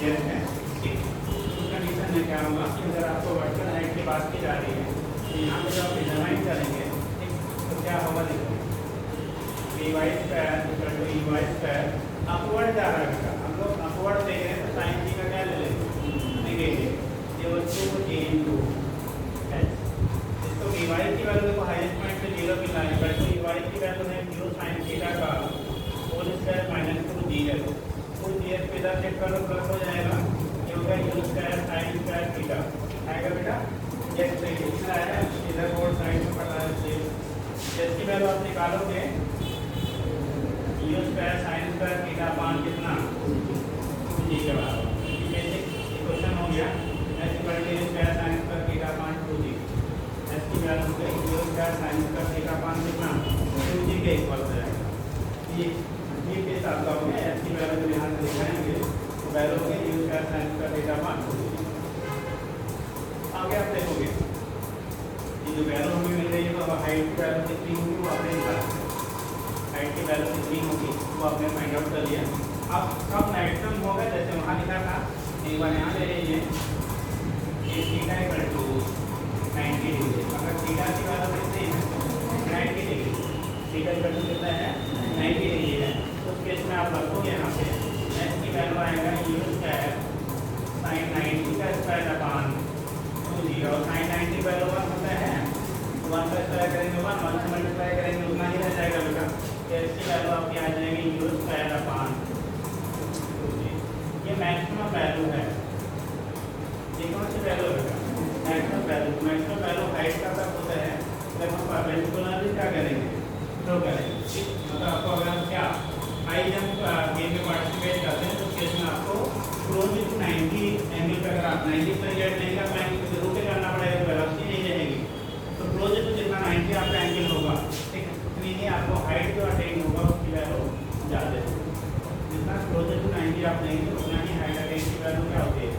यस है। ठीक, उस कंडीशन में क्या होगा कि अगर आपको वर्टिकल हाइट की बात की जा रही है तो यहाँ पे जब आप डिटरमाइन करेंगे, ठीक, तो क्या होगा, देखो dy square equal to ey square upward जा रहा है। हम लोग अपवर्ड देख रहे हैं तो साइन थीटा क्या ले लेंगे, नेगेटिव, ये टू a इनटू h। इसको dy की वैल्यू देखो हाईएस्ट पॉइंट पे 0 मिला है, इक्वल टू ey की वैल्यू है 0 sin थीटा का whole square minus 2gh। 2gh पे इधर सेट करो, प्लस हो जाएगा, ये होगा u square sin square theta आएगा बेटा। यस, तो इतना आया, इधर बोर्ड साइड में पड़ा है। इसकी वैल्यू आप निकालोगे u square sine square theta upon कितना, 2g के बराबर। बेसिक इक्वेशन हो गया, s equal to u square sine square theta upon 2g। s की वैल्यू हो गई u square sine square theta upon कितना, 2g के इक्वल हो जाएगा। ये के साथ का हो गया, s की वैल्यू जो यहाँ से दिखाएंगे तो वैल्यू हो गई u square sine square theta upon 2g। आगे आप देखोगे ये जो वैल्यू हमें मिल रही है तो हाइट की वैल्यू कितनी होगी वो आपने निकाला, हाइट की वैल्यू कितनी होगी वो आपने फाइंड आउट कर लिया। अब कब मैक्सिमम होगा, जैसे वहाँ लिखा था, एक बार यहाँ ले लीजिए ये थीटा इक्वल टू 90 डिग्री। अगर थीटा की वैल्यू कितनी है, 90 डिग्री, थीटा इक्वल टू कितना है, 90 डिग्री है, तो उस केस में आप रखोगे यहाँ पे एस की वैल्यू आएगा u स्क्वायर साइन 90 का स्क्वायर अपान 2g, और साइन 90 वैल्यू 1 होता है, 1 का स्क्वायर करेंगे 1, 1 से मल्टीप्लाई करेंगे उतना ही रह जाएगा बेटा। इसकी वैल्यू आपकी आ जाएगी u स्क्वायर अपान 2g। ये मैक्सिमम वैल्यू है, ये कौन सी वैल्यू है बेटा, maximum value. Maximum value height का तब होता है जब हम परपेंडिकुलरली क्या करेंगे, ड्रॉ करेंगे। ठीक, मतलब आपको अगर क्या हाई जंप गेम में पार्टिसिपेट करते हैं तो केस में आपको क्लोज टू 90 एंगल पे अगर आप 90 पर गेट नहीं कर पाएंगे तो जरूर के करना पड़ेगा, तो वेलोसिटी नहीं रहेगी। तो क्लोज टू जितना 90 आपका एंगल होगा, ठीक, उतनी ही आपको हाइट जो अटेन होगा उसकी वैल्यू ज़्यादा है। जितना क्लोज टू 90 आप लेंगे उतना ही हाइट अटेन की वैल्यू क्या होती है,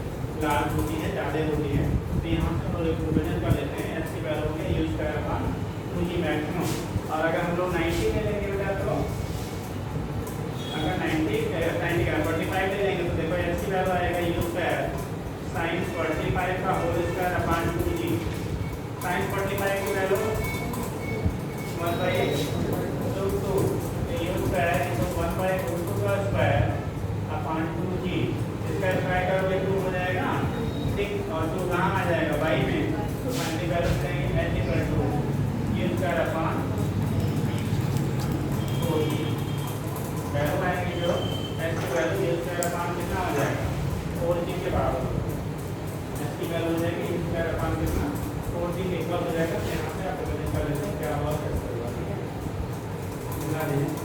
लार्ज होती है, ज़्यादा होती है। तो यहाँ से हम लोग रिप्रेजेंट कर लेते हैं, एस की वैल्यू होगी u square upon 2g maximum. और अगर हम लोग 90 ले लेंगे बेटा, तो अगर 90 का 45 ले लेंगे तो देखो एस की वैल्यू आएगा u स्क्वायर साइन 45 का whole square upon 2g। Sign 45 की वैल्यू 1/√2 u स्क्वायर इंटू 1/√2 का स्क्वायर अपान 2g। इसका स्क्वायर करोगे 2 हो जाएगा, ठीक, और 2 कहाँ आ जाएगा, y में, तो साइन की वैल्यू करेंगे h equal to u square upon 2g। Value आएगी जो एस की वैल्यू u स्क्वायर अपान कितना हो जाएगा, 4g के बराबर। एस की वैल्यू हो जाएगी u स्क्वायर अपान कितना, 4g के इक्वल हो जाएगा। तो यहाँ से आपको पता चल जाएगा क्या हुआ, कैसे होगा। ठीक है, बना दीजिए।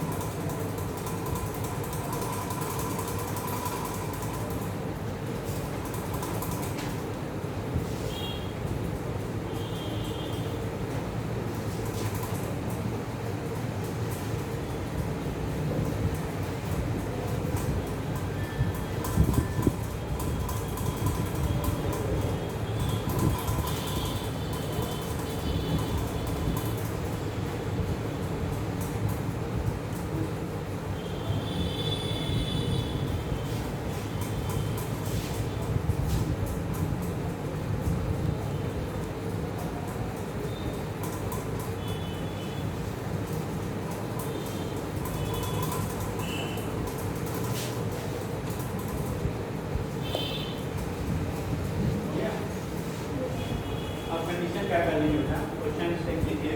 क्या करनी बेटा, क्वेश्चन देख लीजिए।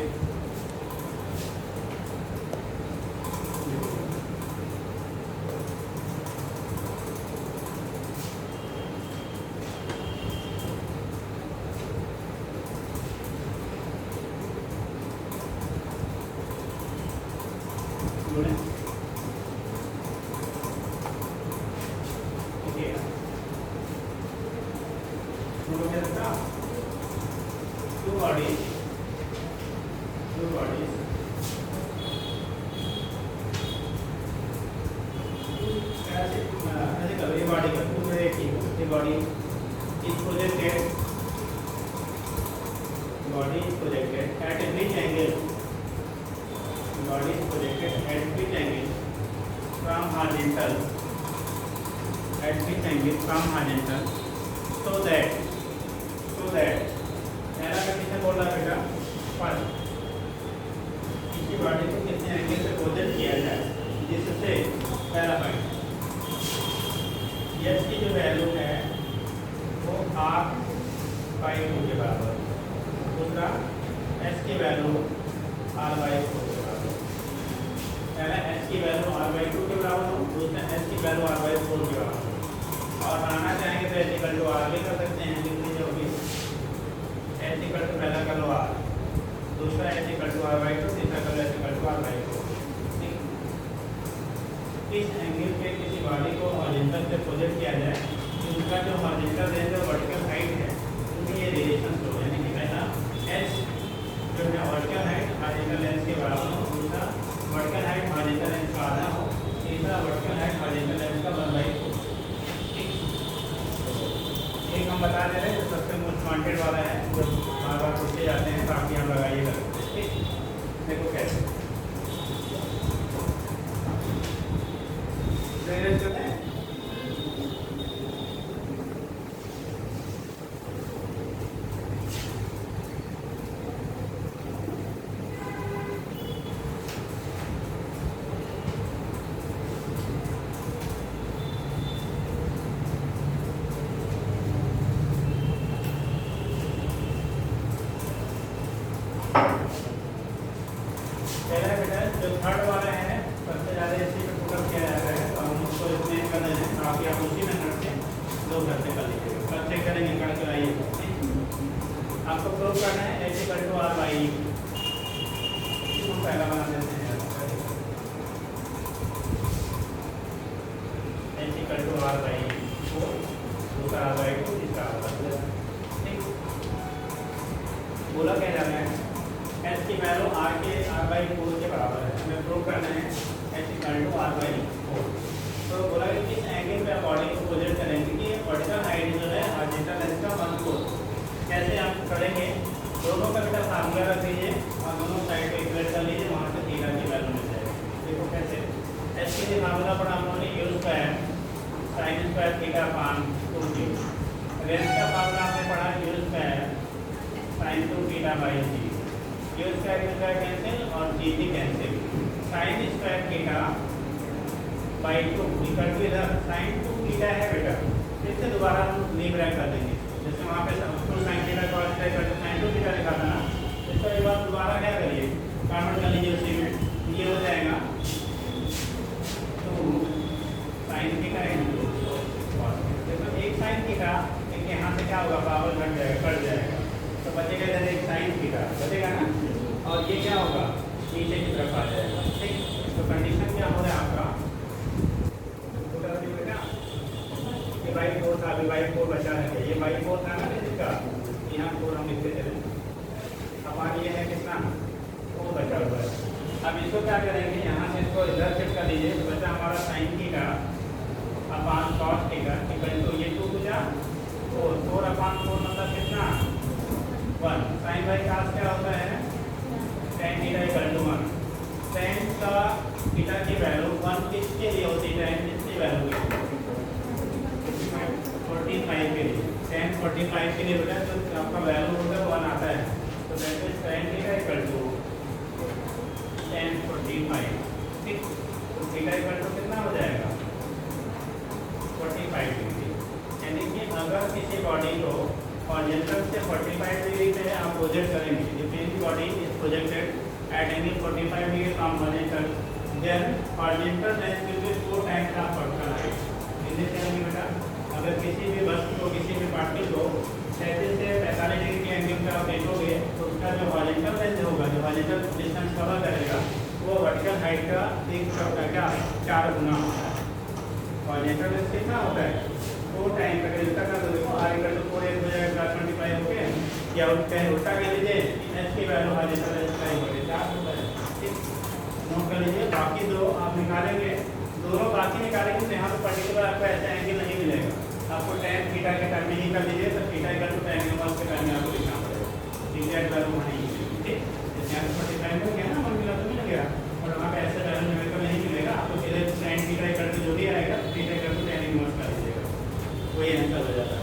two bodies ऐसे करो, ये बॉडी का पूरे एक ही ये body is projected, body is projected eight A which angle, body is projected eight which angle from horizontal, eight which angle from horizontal, so that पहला कंडीशन बोल रहा है बेटा फर्स्ट, किसी बॉडी को कितने एंगल से प्रोजेक्ट किया जाए जिससे पहला पॉइंट यस की जो वैल्यू है वो r/2 के बराबर, दूसरा s की वैल्यू r/4 के बराबर, पहला s की वैल्यू r/2 के बराबर हो, दूसरा s की वैल्यू r/4 के बराबर, और बनाना चाहेंगे तो s इक्वल टू r भी कर सकते हैं, जितनी जो होगी s इक्वल टू पहला कर लो r, दूसरा s इक्वल टू r/2, तीसरा कर लो s इक्वल टू r/4। इस एंगल पे किसी बॉडी को हॉरिजॉन्टल से प्रोजेक्ट किया जाए कि उसका जो हॉरिजॉन्टल रेंज और वर्टिकल हाइट है उनमें ये रिलेशन हो, यानी कि पहला h जो है वर्टिकल हाइट हॉरिजॉन्टल लेंथ के बराबर हो, दूसरा वर्टिकल हाइट हॉरिजॉन्टल लेंथ का आधा हो, तीसरा वर्टिकल हाइट हॉरिजॉन्टल लेंथ का 1/4। एक हम बता दे रहे हैं जो सबसे मोस्ट वांटेड वाला है, जो बार बार पूछे जाते हैं, ताकि हम लगाइएगा। ठीक, देखो कैसे करते हैं। पहला बेटा जो थर्ड वाला है सबसे ज़्यादा इसी पे फोकस किया जाता है, तो हम उसको इसमें करना है, काफ़ी आप उसी में करके दो करते कर लीजिएगा, करते करेंगे करके लाइए। आपको प्रूव करना है h इक्वल टू r/e, इसको पहला बना देते हैं, h इक्वल टू r/e, दूसरा r/2, तीसरा r/4। ठीक, बोला क्या जा रहा है h की वैल्यू r/4 के बराबर है, हमें प्रूव करना है h इक्वल टू r/4। तो बोला कि किस एंगल पे बॉडी को प्रोजेक्ट करेंगे कि वर्टिकल हाइट जो है हॉरिजॉन्टल लेंथ का 1/4। कैसे आप करेंगे, दोनों का बेटा फार्मूला रख दीजिए और दोनों साइड पे इक्वेट कर लीजिए, वहाँ से थीटा की वैल्यू मिल जाएगी। देखो कैसे h के लिए फार्मूला पढ़ा हम लोगों ने u square sin square theta upon 2g, length का फार्मूला हमने पढ़ा u square sin 2 theta by g, u square cancel और g भी cancel, sin square theta by 2 equal to इधर sin 2 थीटा है बेटा, फिर से दोबारा हम लीव रैक कर देंगे, जैसे वहाँ पे full sin theta cos theta equal to sin 2 theta लिखा था ना, इसका एक बार दोबारा क्या करिए कन्वर्ट कर लीजिए उसी में, ये हो जाएगा 2 sin थीटा इनटू cos, देखो एक sin थीटा, एक यहाँ से क्या होगा पावर घट जाएगा, कट जाएगा, तो बचेगा इधर एक sin थीटा बचेगा ना, और ये क्या होगा नीचे की तरफ आ जाएगा। ठीक, तो कंडीशन क्या हो रहा है आपका, ये y4 था, अभी y4 बचा है, ये y4 था ना इसका, यहाँ 4 हम लिखते चले, अब ये है कितना 4 बचा हुआ है। अब इसको क्या करेंगे, यहाँ से इसको इधर शिफ्ट कर लीजिए, तो बचा हमारा sin theta upon cos theta equal to ये 2 बचा 4 अपान 4 मतलब कितना 1, sin बाई cos क्या होता है tan theta equal to 1, tan का थीटा की वैल्यू 1 किसके लिए होती है, tan किसकी वैल्यू 45 के लिए, tan 45 के लिए बेटा तो आपका वैल्यू होगा 1 आता है, तो that is tan theta equal to tan 45। ठीक, तो थीटा इक्वल टू कितना हो जाएगा 45 डिग्री, यानी कि अगर किसी बॉडी को हॉरिजॉन्टल से 45 डिग्री पे आप प्रोजेक्ट करेंगे, if anybody is projected at angle 45 degree from horizontal, then horizontal length will be 4 times of vertical height. इससे क्या होगी बेटा, अगर किसी भी वस्तु को किसी भी पार्टिकल को 37 से 45 डिग्री के एंगल पे आप देखोगे तो उसका जो हॉरिजॉन्टल लेंथ होगा, जो हॉरिजॉन्टल डिस्टेंस कवर करेगा, वो वर्टिकल हाइट का 4 गुना होता है। हॉरिजॉन्टल लेंथ कितना होता है 4 टाइम, अगर इसका कर दो देखो r इक्वल टू 4 हो जाएगा 25 हो गया, या उल्टा कह लीजिए h की वैल्यू हॉरिजॉन्टल लेंथ का ही होगी 4 होता है। ठीक, नोट कर लीजिए, बाकी दो आप निकालेंगे, दोनों बाकी निकालेंगे तो यहाँ पे पर्टिकुलर कर लीजिए तो theta equal to tan inverse के टाइम आपको लिखना पड़ेगा। थीटा इक्वल टू वहीं ठीक जैसे यहाँ पर डिफाइन हो गया ना, 1 मिला तो मिल गया, और वहाँ पे ऐसे वैल्यू न्यूमेरिकल नहीं मिलेगा आपको, सीधे sin थीटा इक्वल टू जो भी आएगा theta equal to tan inverse कर लीजिएगा, वही आंसर हो जाता है।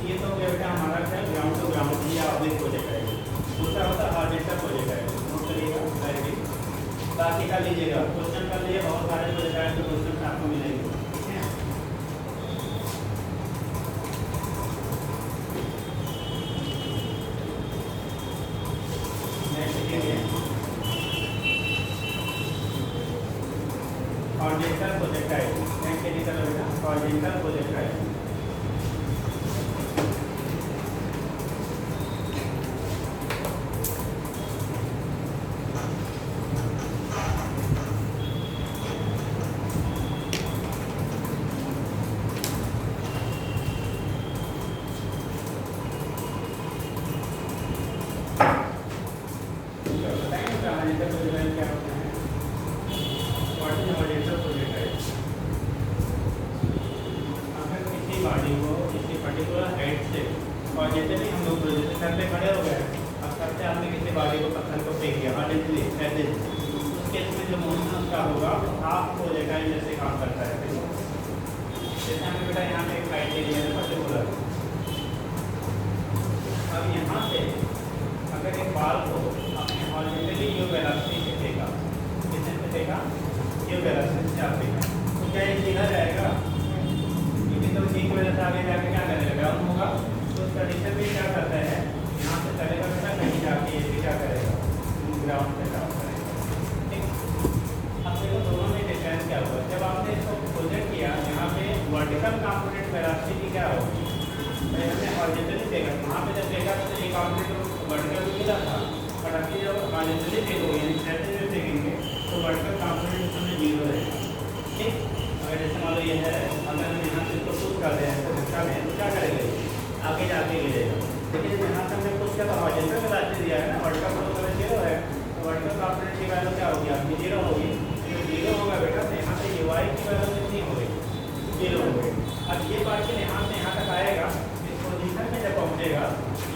ये तो हो गया बेटा हमारा क्या ग्राउंड टू ग्राउंड या ऑब्जेक्ट प्रोजेक्ट है। दूसरा होता है हार्वेस्टर प्रोजेक्ट है, नोट करिएगा डायरेक्टली, बाकी का लीजिएगा क्वेश्चन कर लिए, बहुत सारे प्रोजेक्ट है तो क्वेश्चन आपको मिलेंगे, ठीक है। नेक्स्ट ये हार्वेस्टर प्रोजेक्ट है, नेक्स्ट ये करो बेटा हार्वेस्टर प्रोजेक्ट है। और जैसे भी हम लोग जैसे सर पे खड़े हो गए, अब सर से आपने किसी बॉडी को पत्थर को फेंक दिया हार्डली ऐसे, उस केस में जो मोशन उसका होगा वो हाफ हो जाएगा, जैसे काम करता है। जैसे हमें बेटा यहाँ पे एक साइड ले लिया है पर्टिकुलर, अब यहाँ से अगर एक बाल को अपने हॉरिजॉन्टली यू वेलोसिटी से फेंका, कितने से फेंका, यू वेलोसिटी से आप फेंका, तो क्या ये सीधा जाएगा, क्योंकि तो ठीक वजह से आगे जाके क्या करेगा, डाउन होगा। तो उस कंडीशन में क्या करता है, यहाँ से चलेगा बेटा कहीं जाके, ये भी क्या करेगा, ग्राउंड से डाउन करेगा, ठीक। अब देखो दोनों में डिफरेंस क्या हुआ, जब आपने इसको प्रोजेक्ट किया, यहाँ पे वर्टिकल कंपोनेंट वेलोसिटी की क्या होगी, हमने हॉरिजॉन्टली फेंका, वहाँ पे जब फेंका तो ये कंपोनेंट वर्टिकल भी मिला था, बट अभी जब हॉरिजॉन्टली फेंकोगे यानी क्षैतिज में फेंकेंगे तो वर्टिकल कंपोनेंट उसमें 0 रहेगा, ठीक। अगर जैसे मान लो ये है, अगर हम यहाँ से इसको पुश कर रहे हैं तो धक्का में तो क्या करेगा, आगे जाके गिरेगा, लेकिन जब यहाँ से हमने पुश किया तो हॉरिजॉन्टल वेलोसिटी दिया है ना, वर्टिकल फ्लो करें 0 है, तो वर्टिकल कंपोनेंट की वैल्यू क्या होगी आपकी, 0 होगी। जब 0 होगा बेटा तो यहाँ से ui की वैल्यू कितनी होगी, 0 होगी। अब ये पार्टिकल यहाँ से यहाँ तक आएगा, इस पोजीशन में जब पहुँचेगा,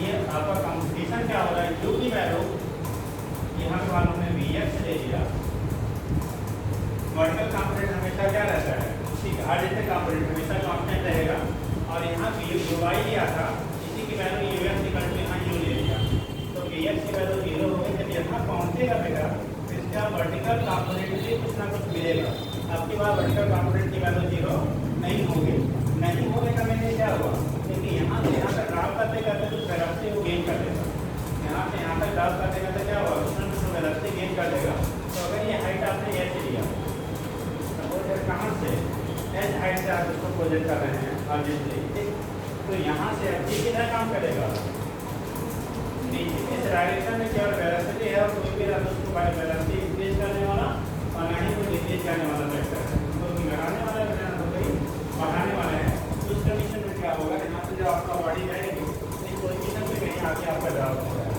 ये आपका कंपटीशन क्या हो रहा है, u की वैल्यू यहाँ पे वालों ने vx ले लिया, वर्टिकल कंपोनेंट हमेशा क्या रहता है, ठीक, हॉरिजॉन्टल कंपोनेंट हमेशा कांस्टेंट रहेगा, और यहाँ ui लिया था, इसी की वैल्यू ux इक्वल टू यहाँ u ले लिया, तो vx की वैल्यू 0 होगी। जब यहाँ पहुँचेगा बेटा तो इसका वर्टिकल कंपोनेंट से कुछ ना कुछ मिलेगा, आपकी बार वर्टिकल कंपोनेंट की वैल्यू 0 नहीं होगी, नहीं होने का मैंने क्या हुआ, क्योंकि यहाँ से यहाँ तक ड्राफ करते करते कुछ वेलोसिटी वो गेन कर देगा, यहाँ से यहाँ तक ड्राफ करते करते क्या हुआ, कुछ ना कुछ वेलोसिटी गेन कर देगा। तो अगर ये हाइट आपने ऐसे लिया, सपोज कहाँ से एच हाइट से आप इसको प्रोजेक्ट कर रहे हैं ऑब्वियसली, ठीक, तो यहाँ से अब ये कितना काम करेगा, नीचे इस डायरेक्शन में केवल वेलोसिटी है, और कोई भी उसको बाय वेलोसिटी इंक्रीज करने वाला और ना ही कोई डिक्रीज करने वाला वेक्टर है, तो लगाने वाला है तो कोई बढ़ाने वाला है। उस कंडीशन में क्या होगा, यहाँ से जो आपका बॉडी जाएगी इस पोजीशन पे कहीं आके आपका ड्रॉप हो रहा है,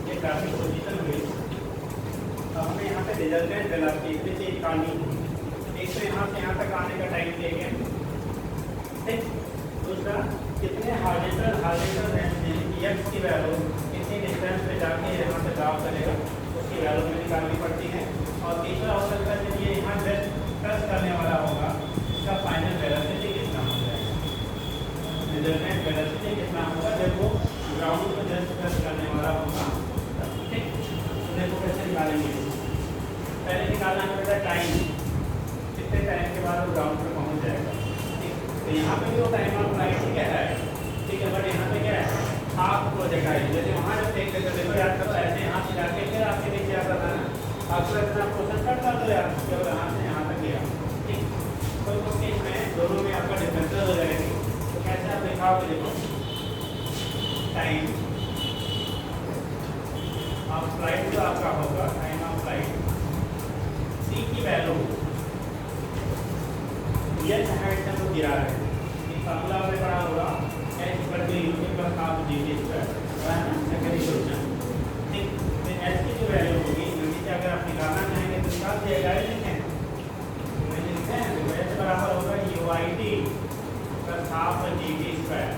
ये काफी पोजीशन हुई। तो हमें यहाँ पे रिजल्टेंट वेलोसिटी इतनी चीज निकालनी, एक तो यहाँ से यहाँ तक आने का टाइम देंगे, ठीक। दूसरा कितने हॉरिजॉन्टल एक्स की वैल्यू कितनी डिस्टेंस पे जाके यहाँ से ड्रॉप करेगा, उसकी वैल्यू में निकालनी पड़ती है। और तीसरा हो सकता है जब ये यहाँ जस्ट टच करने वाला होगा, इसका फाइनल वेलोसिटी कितना हो जाएगा, रिजल्टेंट वेलोसिटी कितना होगा जब वो ग्राउंड को जस्ट टच करने वाला होगा, ठीक। तो देखो कैसे निकालेंगे, पहले निकालना है बेटा टाइम, कितने टाइम के बाद वो ग्राउंड पे पहुंच जाएगा। ठीक, तो यहाँ पे जो टाइम ऑफ फ्लाइट ही कह रहा है, ठीक है, बट यहाँ पे क्या है, हाफ प्रोजेक्टाइल। जैसे वहाँ जब फेंक देते देखो याद करो, ऐसे यहाँ से जाके फिर आपके नीचे आता था ना, आपको इतना पोर्शन कटता तो यार केवल यहाँ से यहाँ तक गया। ठीक, तो उस केस में दोनों में आपका डिफरेंस हो जाएगी। तो कैसे आप दिखाओगे, देखो टाइम ऑफ फ्लाइट जो आपका होगा, टाइम ऑफ फ्लाइट सी की वैल्यू एच हाइट से तो गिरा है, फार्मूला आपने पढ़ा होगा एच पर के यू के प्लस हाफ जी के स्क्वायर है ना, सेकेंड इक्वेशन। ठीक, तो एच की जो वैल्यू होगी नीचे अगर आप निकालना चाहेंगे तो निकाल दिएगा, लिखें लिखते हैं तो एच बराबर होगा U I T plus half G T square.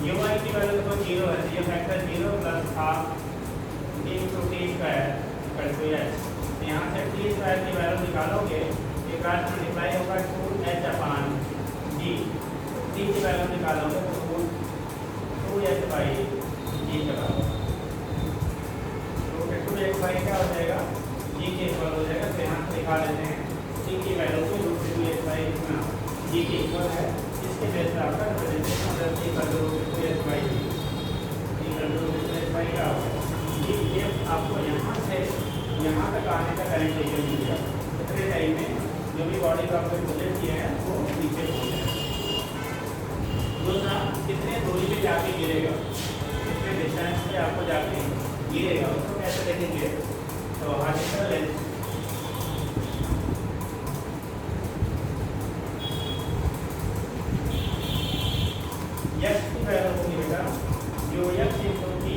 U I की वैल्यू तो जीरो है, ये factor zero plus half into T square equal to H. यहाँ से टी स्क्वायर की वैल्यू निकालोगे, एक बार मल्टीप्लाई होगा 2h अपान जी, टी की वैल्यू निकालोगे तो 2h बाई जी के बराबर। तो 2h बाई क्या हो जाएगा, जी के इक्वल हो जाएगा। तो यहाँ से दिखा देते हैं टी की वैल्यू को 2h बाई जी के इक्वल है, इसके बेस पर आपका representation equal to 2h by g equal to 2h by क्या होगा। ये आपको यहाँ से यहाँ तक आने का करंट लेकर मिल गया। इतने टाइम में जो भी बॉडी का आपने प्रोजेक्ट किया है वो नीचे पहुँच जाएगा। दूसरा, कितने दूरी पे जाके गिरेगा, कितने डिस्टेंस पे आपको जाके गिरेगा, उसको कैसे देखेंगे। तो हार्टिकल लेंथ यक्स की वैल्यू होगी बेटा जो यक्स इंटू टी,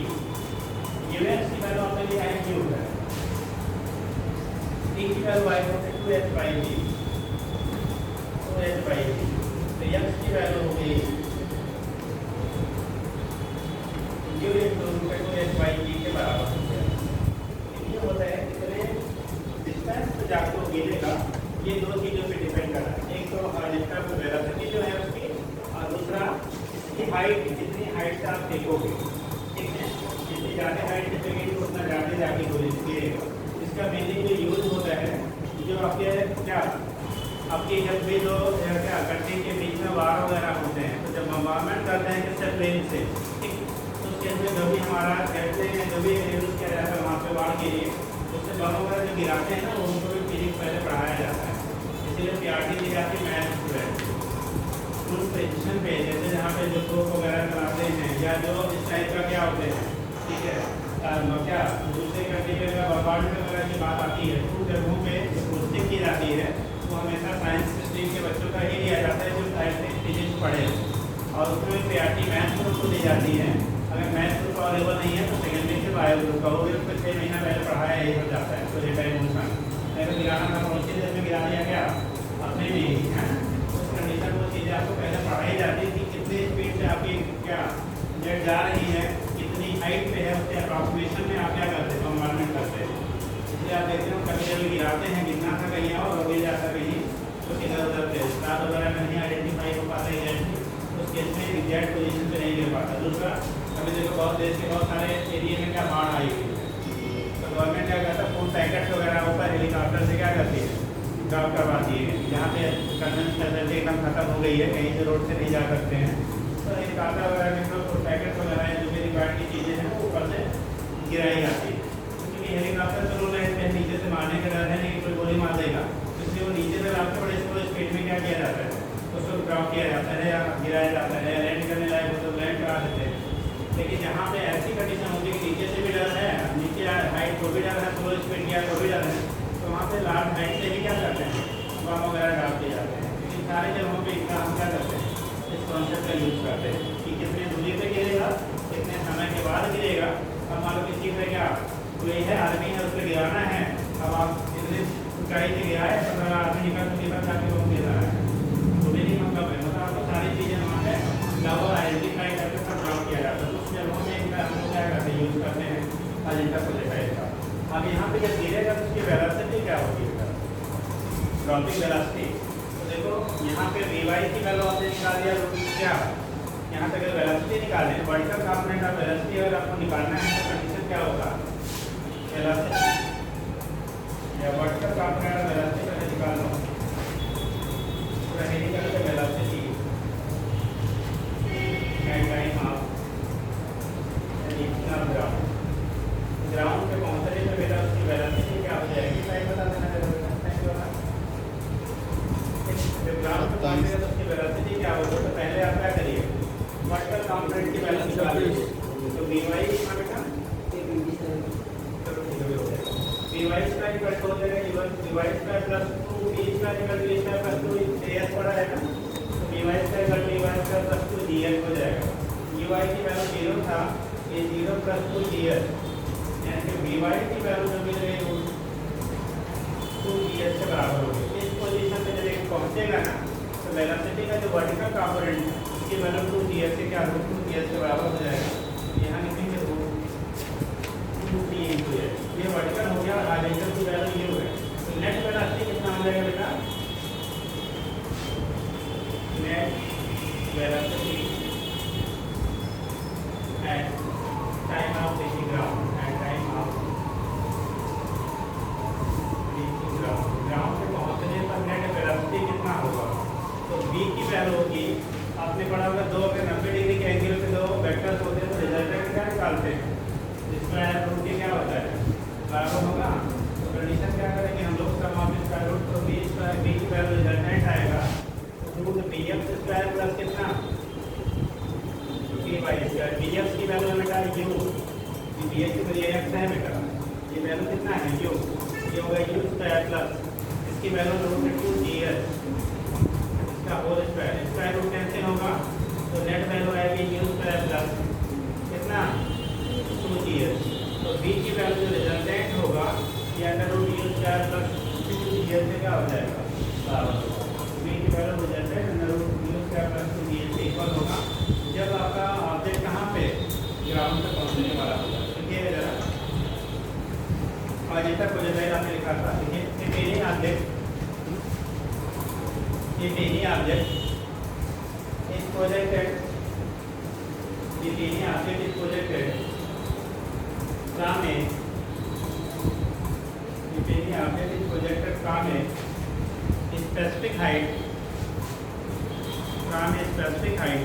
यूएक्स की वैल्यू आपने लिया है क्यू है, टी की वैल्यू आई होगी 2h by ji, 2h by जी। तो यक्स की वैल्यू होगी यू इंटू 2h बाई जी के बराबर हो गया। ये होता है कितने डिस्टेंस पे जाकर वो गिरेगा, ये दो चीज़ों पे डिपेंड कर रहा है। एक तो हार्टिकल वेलोसिटी जो है उसकी, और दूसरा इसकी हाइट, जितनी हाइट से आप फेंकोगे। ठीक है, जितनी ज़्यादा हाइट से फेंकेंगे उतना ज़्यादा जाके गिरेगा। इसका मेनली जो यूज होता है, जो आपके क्या आपके जब भी जो क्या कंट्री के बीच में वार वगैरह होते हैं, तो जब बम्बार्टमेंट करते हैं किससे, प्लेन से। ठीक, तो उसके अंदर जो भी हमारा कहते हैं जो भी यूज़ किया जाता है वहाँ पे वार के लिए, उससे बम वगैरह जो गिराते हैं ना, उनको भी फिजिक्स पहले पढ़ाया जाता है। इसीलिए PRT दी जाती है मैथ स्टूडेंट उस पोजिशन पे, जैसे जहाँ पे जो तोप वगैरह चलाते हैं या जो इस टाइप का क्या होते हैं। ठीक है, क्या दूसरे कंट्री में बम्बार्टमेंट वगैरह की बात आती है, उन जगहों पे जो पोस्टिंग की जाती है वो हमेशा साइंस स्ट्रीम के बच्चों का ही लिया जाता है जो साइंस में फिजिक्स पढ़े, और उसमें PRT मैथ ग्रुप को दी जाती है। अगर मैथ ग्रुप अवेलेबल नहीं है तो सेकेंडरी से बायो ग्रुप का वो भी उसको 6 महीना पहले पढ़ाया यही हो जाता है। तो डेटा इमोशन अगर गिराना था पड़ोसी देश में गिरा दिया क्या, अपने भी है उस कंडीशन वो चीज़ें आपको पहले पढ़ाई जाती है कि कितनी स्पीड से आपकी क्या जेट जा रही है, कितनी हाइट पे है, उसके अप्रॉक्सीमेशन में आप क्या करते हैं, बम्बार्टमेंट करते हैं। इसलिए आप देखते हो कभी कभी गिराते हैं, गिरना था कहीं और गिर जाता कहीं, तो किधर उधर पे स्टार वगैरह में नहीं आइडेंटिफाई हो पाता है, उस केस में एग्जैक्ट पोजीशन पे नहीं गिर पाता। दूसरा, अभी देखो बहुत देश के बहुत सारे एरिया में क्या बाढ़ आई हुई है, तो गवर्नमेंट क्या करता है, फूड पैकेट वगैरह ऊपर हेलीकॉप्टर से क्या करती है, ड्रॉप करवाती है। जहाँ पे कन्वेंस फैसिलिटी एकदम खत्म हो गई है, कहीं से रोड से नहीं जा सकते हैं, तो हेलीकॉप्टर वगैरह में जो फूड पैकेट वगैरह जो भी रिक्वायर्ड की चीज़ें हैं वो ऊपर से गिराई जाती है। क्योंकि हेलीकॉप्टर चलो नहीं, नीचे से मारने का डर है नहीं, कोई गोली मार देगा, इसलिए वो नीचे से आपके बड़े स्लो स्पीड में क्या किया जाता है, उसको ड्रॉप किया जाता है या गिराया जाता है, लैंड करने लायक हो तो लैंड करा देते हैं। लेकिन जहाँ पे ऐसी कंडीशन होती है कि नीचे से भी डर है, नीचे हाइट को भी डर है, स्लो स्पीड किया तो भी डर है, तो वहाँ पे लार्ज हाइट से भी क्या करते हैं, बम वगैरह डाल दिए जाते हैं। लेकिन सारे जगहों पे इतना हम क्या करते हैं, इस कॉन्सेप्ट का यूज़ करते हैं कि कितने दूरी पे गिरेगा, कितने समय के बाद गिरेगा। अब मान लो किसी पे क्या कोई है आदमी है, उस पर गिराना है, अब आप इतनी ऊंचाई से गिराए, 15 आदमी निकल जाके वो गिर रहा है, तो भी नहीं मतलब है, मतलब आपको सारी चीज़ें वहाँ पे लगभग आइडेंटिफाई करके सब ड्रॉप किया जाता है। तो उस जगहों में हम लोग क्या करते हैं, यूज़ करते हैं अजेंडा प्रोजेक्टाइल का। अब यहाँ पे जब गिरेगा तो उसकी वेलोसिटी क्या होगी, ड्रॉपिंग वेलोसिटी। तो देखो यहाँ पे Vy की वैल्यू आपने निकाल दिया, क्या यहाँ पे अगर वेलोसिटी निकालें, वर्टिकल कंपोनेंट ऑफ वेलोसिटी अगर आपको निकालना है तो कंडीशन क्या होगा, वेलोसिटी या वर्टिकल कंपोनेंट ऑफ वेलोसिटी पहले निकाल लो। वाई स्क्वायर इक्वल टू हो जाएगा v y square plus 2 v square equal to v square plus 2 a s पड़ा है ना, तो v y square equal to v y square plus 2 g s हो जाएगा। बी वाई की वैल्यू 0 था, ये 0 प्लस 2 जी एस, यानी कि बी वाई की वैल्यू जो मिल रही 2 जी एस के बराबर होगी। इस पोजीशन पे जब एक पहुंचेगा ना, तो वेलोसिटी का जो वर्टिकल कंपोनेंट है उसकी वैल्यू 2 जी एस से क्या रूट 2 जी एस के बराबर हो जाएगा। यहाँ लिखेंगे रूट 2 टी इंटू एस, ये वर्टिकल हो गया और हॉरिजॉन्टल की वैल्यू ये है। तो नेट वेलोसिटी कितना हो जाएगा बेटा? Net velocity at time of reaching ground, at time of reaching ground, ground पे पहुंचने पर नेट वेलोसिटी कितना होगा? तो v की वैल्यू होगी, आपने पढ़ा होगा दो अगर 90 डिग्री के एंगल पे दो वेक्टर्स होते हैं तो रिजल्टेंट क्या निकालते हैं? स्क्वायर रूट के क्या होता है? बराबर होगा। तो कंडीशन क्या करेंगे हम लोग? सम ऑफ स्क्वायर रूट, तो v स्क्वायर v की वैल्यू रिजल्टेंट आएगा रूट bf स्क्वायर प्लस कितना? p by square. bf की वैल्यू बेटा u, bf की वैल्यू x है बेटा, ये वैल्यू कितना है? u, ये होगा u स्क्वायर प्लस इसकी वैल्यू रूट 2 gs इसका whole square, square root cancel होगा तो नेट वैल्यू आएगी u स्क्वायर प्लस कितना? 2 gs। तो v की वैल्यू जो रिजल्टेंट होगा ये under root u square plus 2 gs से क्या हो जाएगा? बराबर होगा। v की value resultant under root u square plus 2 gs से इक्वल होगा जब आपका ऑब्जेक्ट कहाँ पे? ग्राउंड तक पहुँचने वाला होगा। ठीक है जरा, और जैसा प्रोजेक्टाइल आपने लिखा था, देखिए ये पहले ऑब्जेक्ट, ये पहले ऑब्जेक्ट इस प्रोजेक्टेड, ये पहले ऑब्जेक्ट इस प्रोजेक्टेड काम है, ये पहले ऑब्जेक्ट इस प्रोजेक्टेड काम है स्पेसिफिक हाइट, काम है स्पेसिफिक हाइट,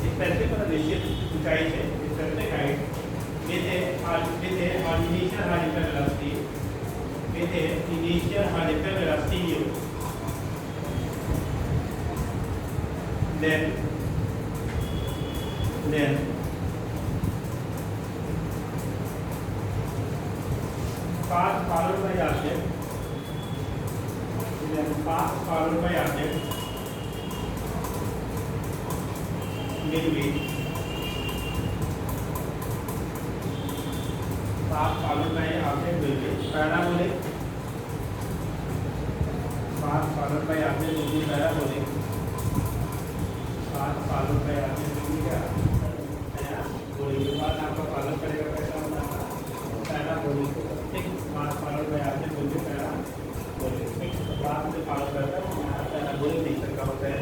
स्पेसिफिक मतलब निश्चित ऊंचाई से specific height with an initial hological velocity, with an initial hological velocity u, then path followed by object, then path followed by object will be path followed by object will be parabolic, path followed by object will be parabolic, path followed by object will be क्या? parabolic। जो बात आपका follow करेगा कैसा होता है? parabolic। ठीक, path followed by object will be parabolic। बात जो फॉलो करता है वो यहाँ parabolic नेचर का होता है।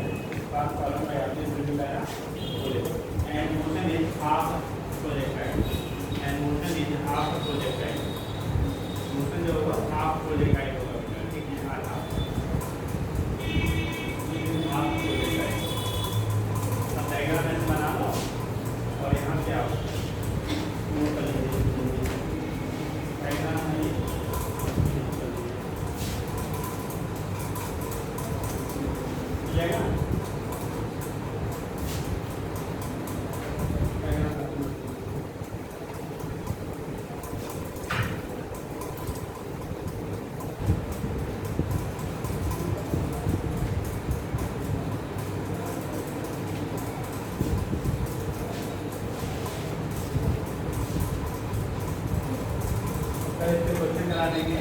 path followed by object will be parabolic and motion is half projectile, and motion is half projectile, motion जो होगा half projectile होगा। ठीक है, half projectile। अब डायग्राम ऐसे बना लो और यहाँ से आप मूव कर लीजिए डायग्राम है जाएगा। क्वेश्चन करा देंगे,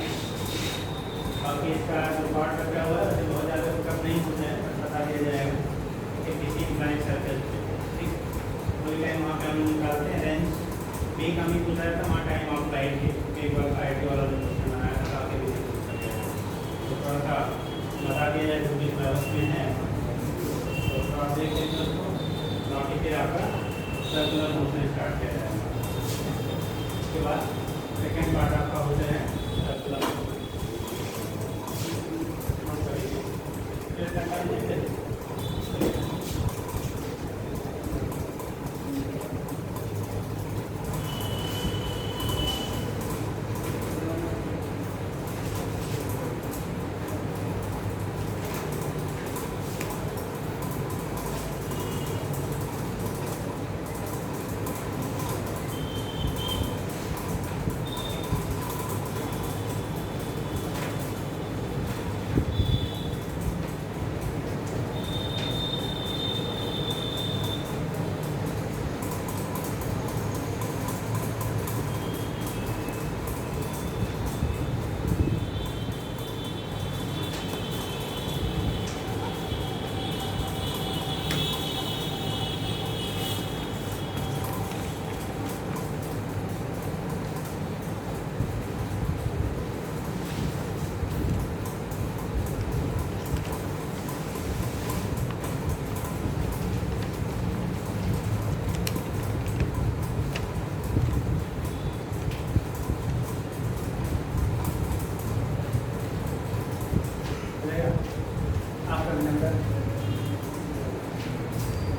बाकी इसका जो पार्ट रखा हुआ है बहुत ज़्यादा कम नहीं होता है, बता दिया जाएगा कि किसी ब्लाइंड सर्कल पे। ठीक, कोई टाइम वहाँ पे हम निकालते हैं रेंज भी कम ही पूछा था वहाँ टाइम ऑफ लाइट के एक बार आई टी वाला जो क्वेश्चन बनाया था आगे भी तो थोड़ा सा बता दिया जाए जो भी सिलेबस में है तो थोड़ा देख लेते हैं उसको, बाकी फिर आपका सर्कुलर मोशन स्टार्ट किया जाएगा। उसके बाद सेकेंड पार्ट आपका होता है सर्कुलर मोशन।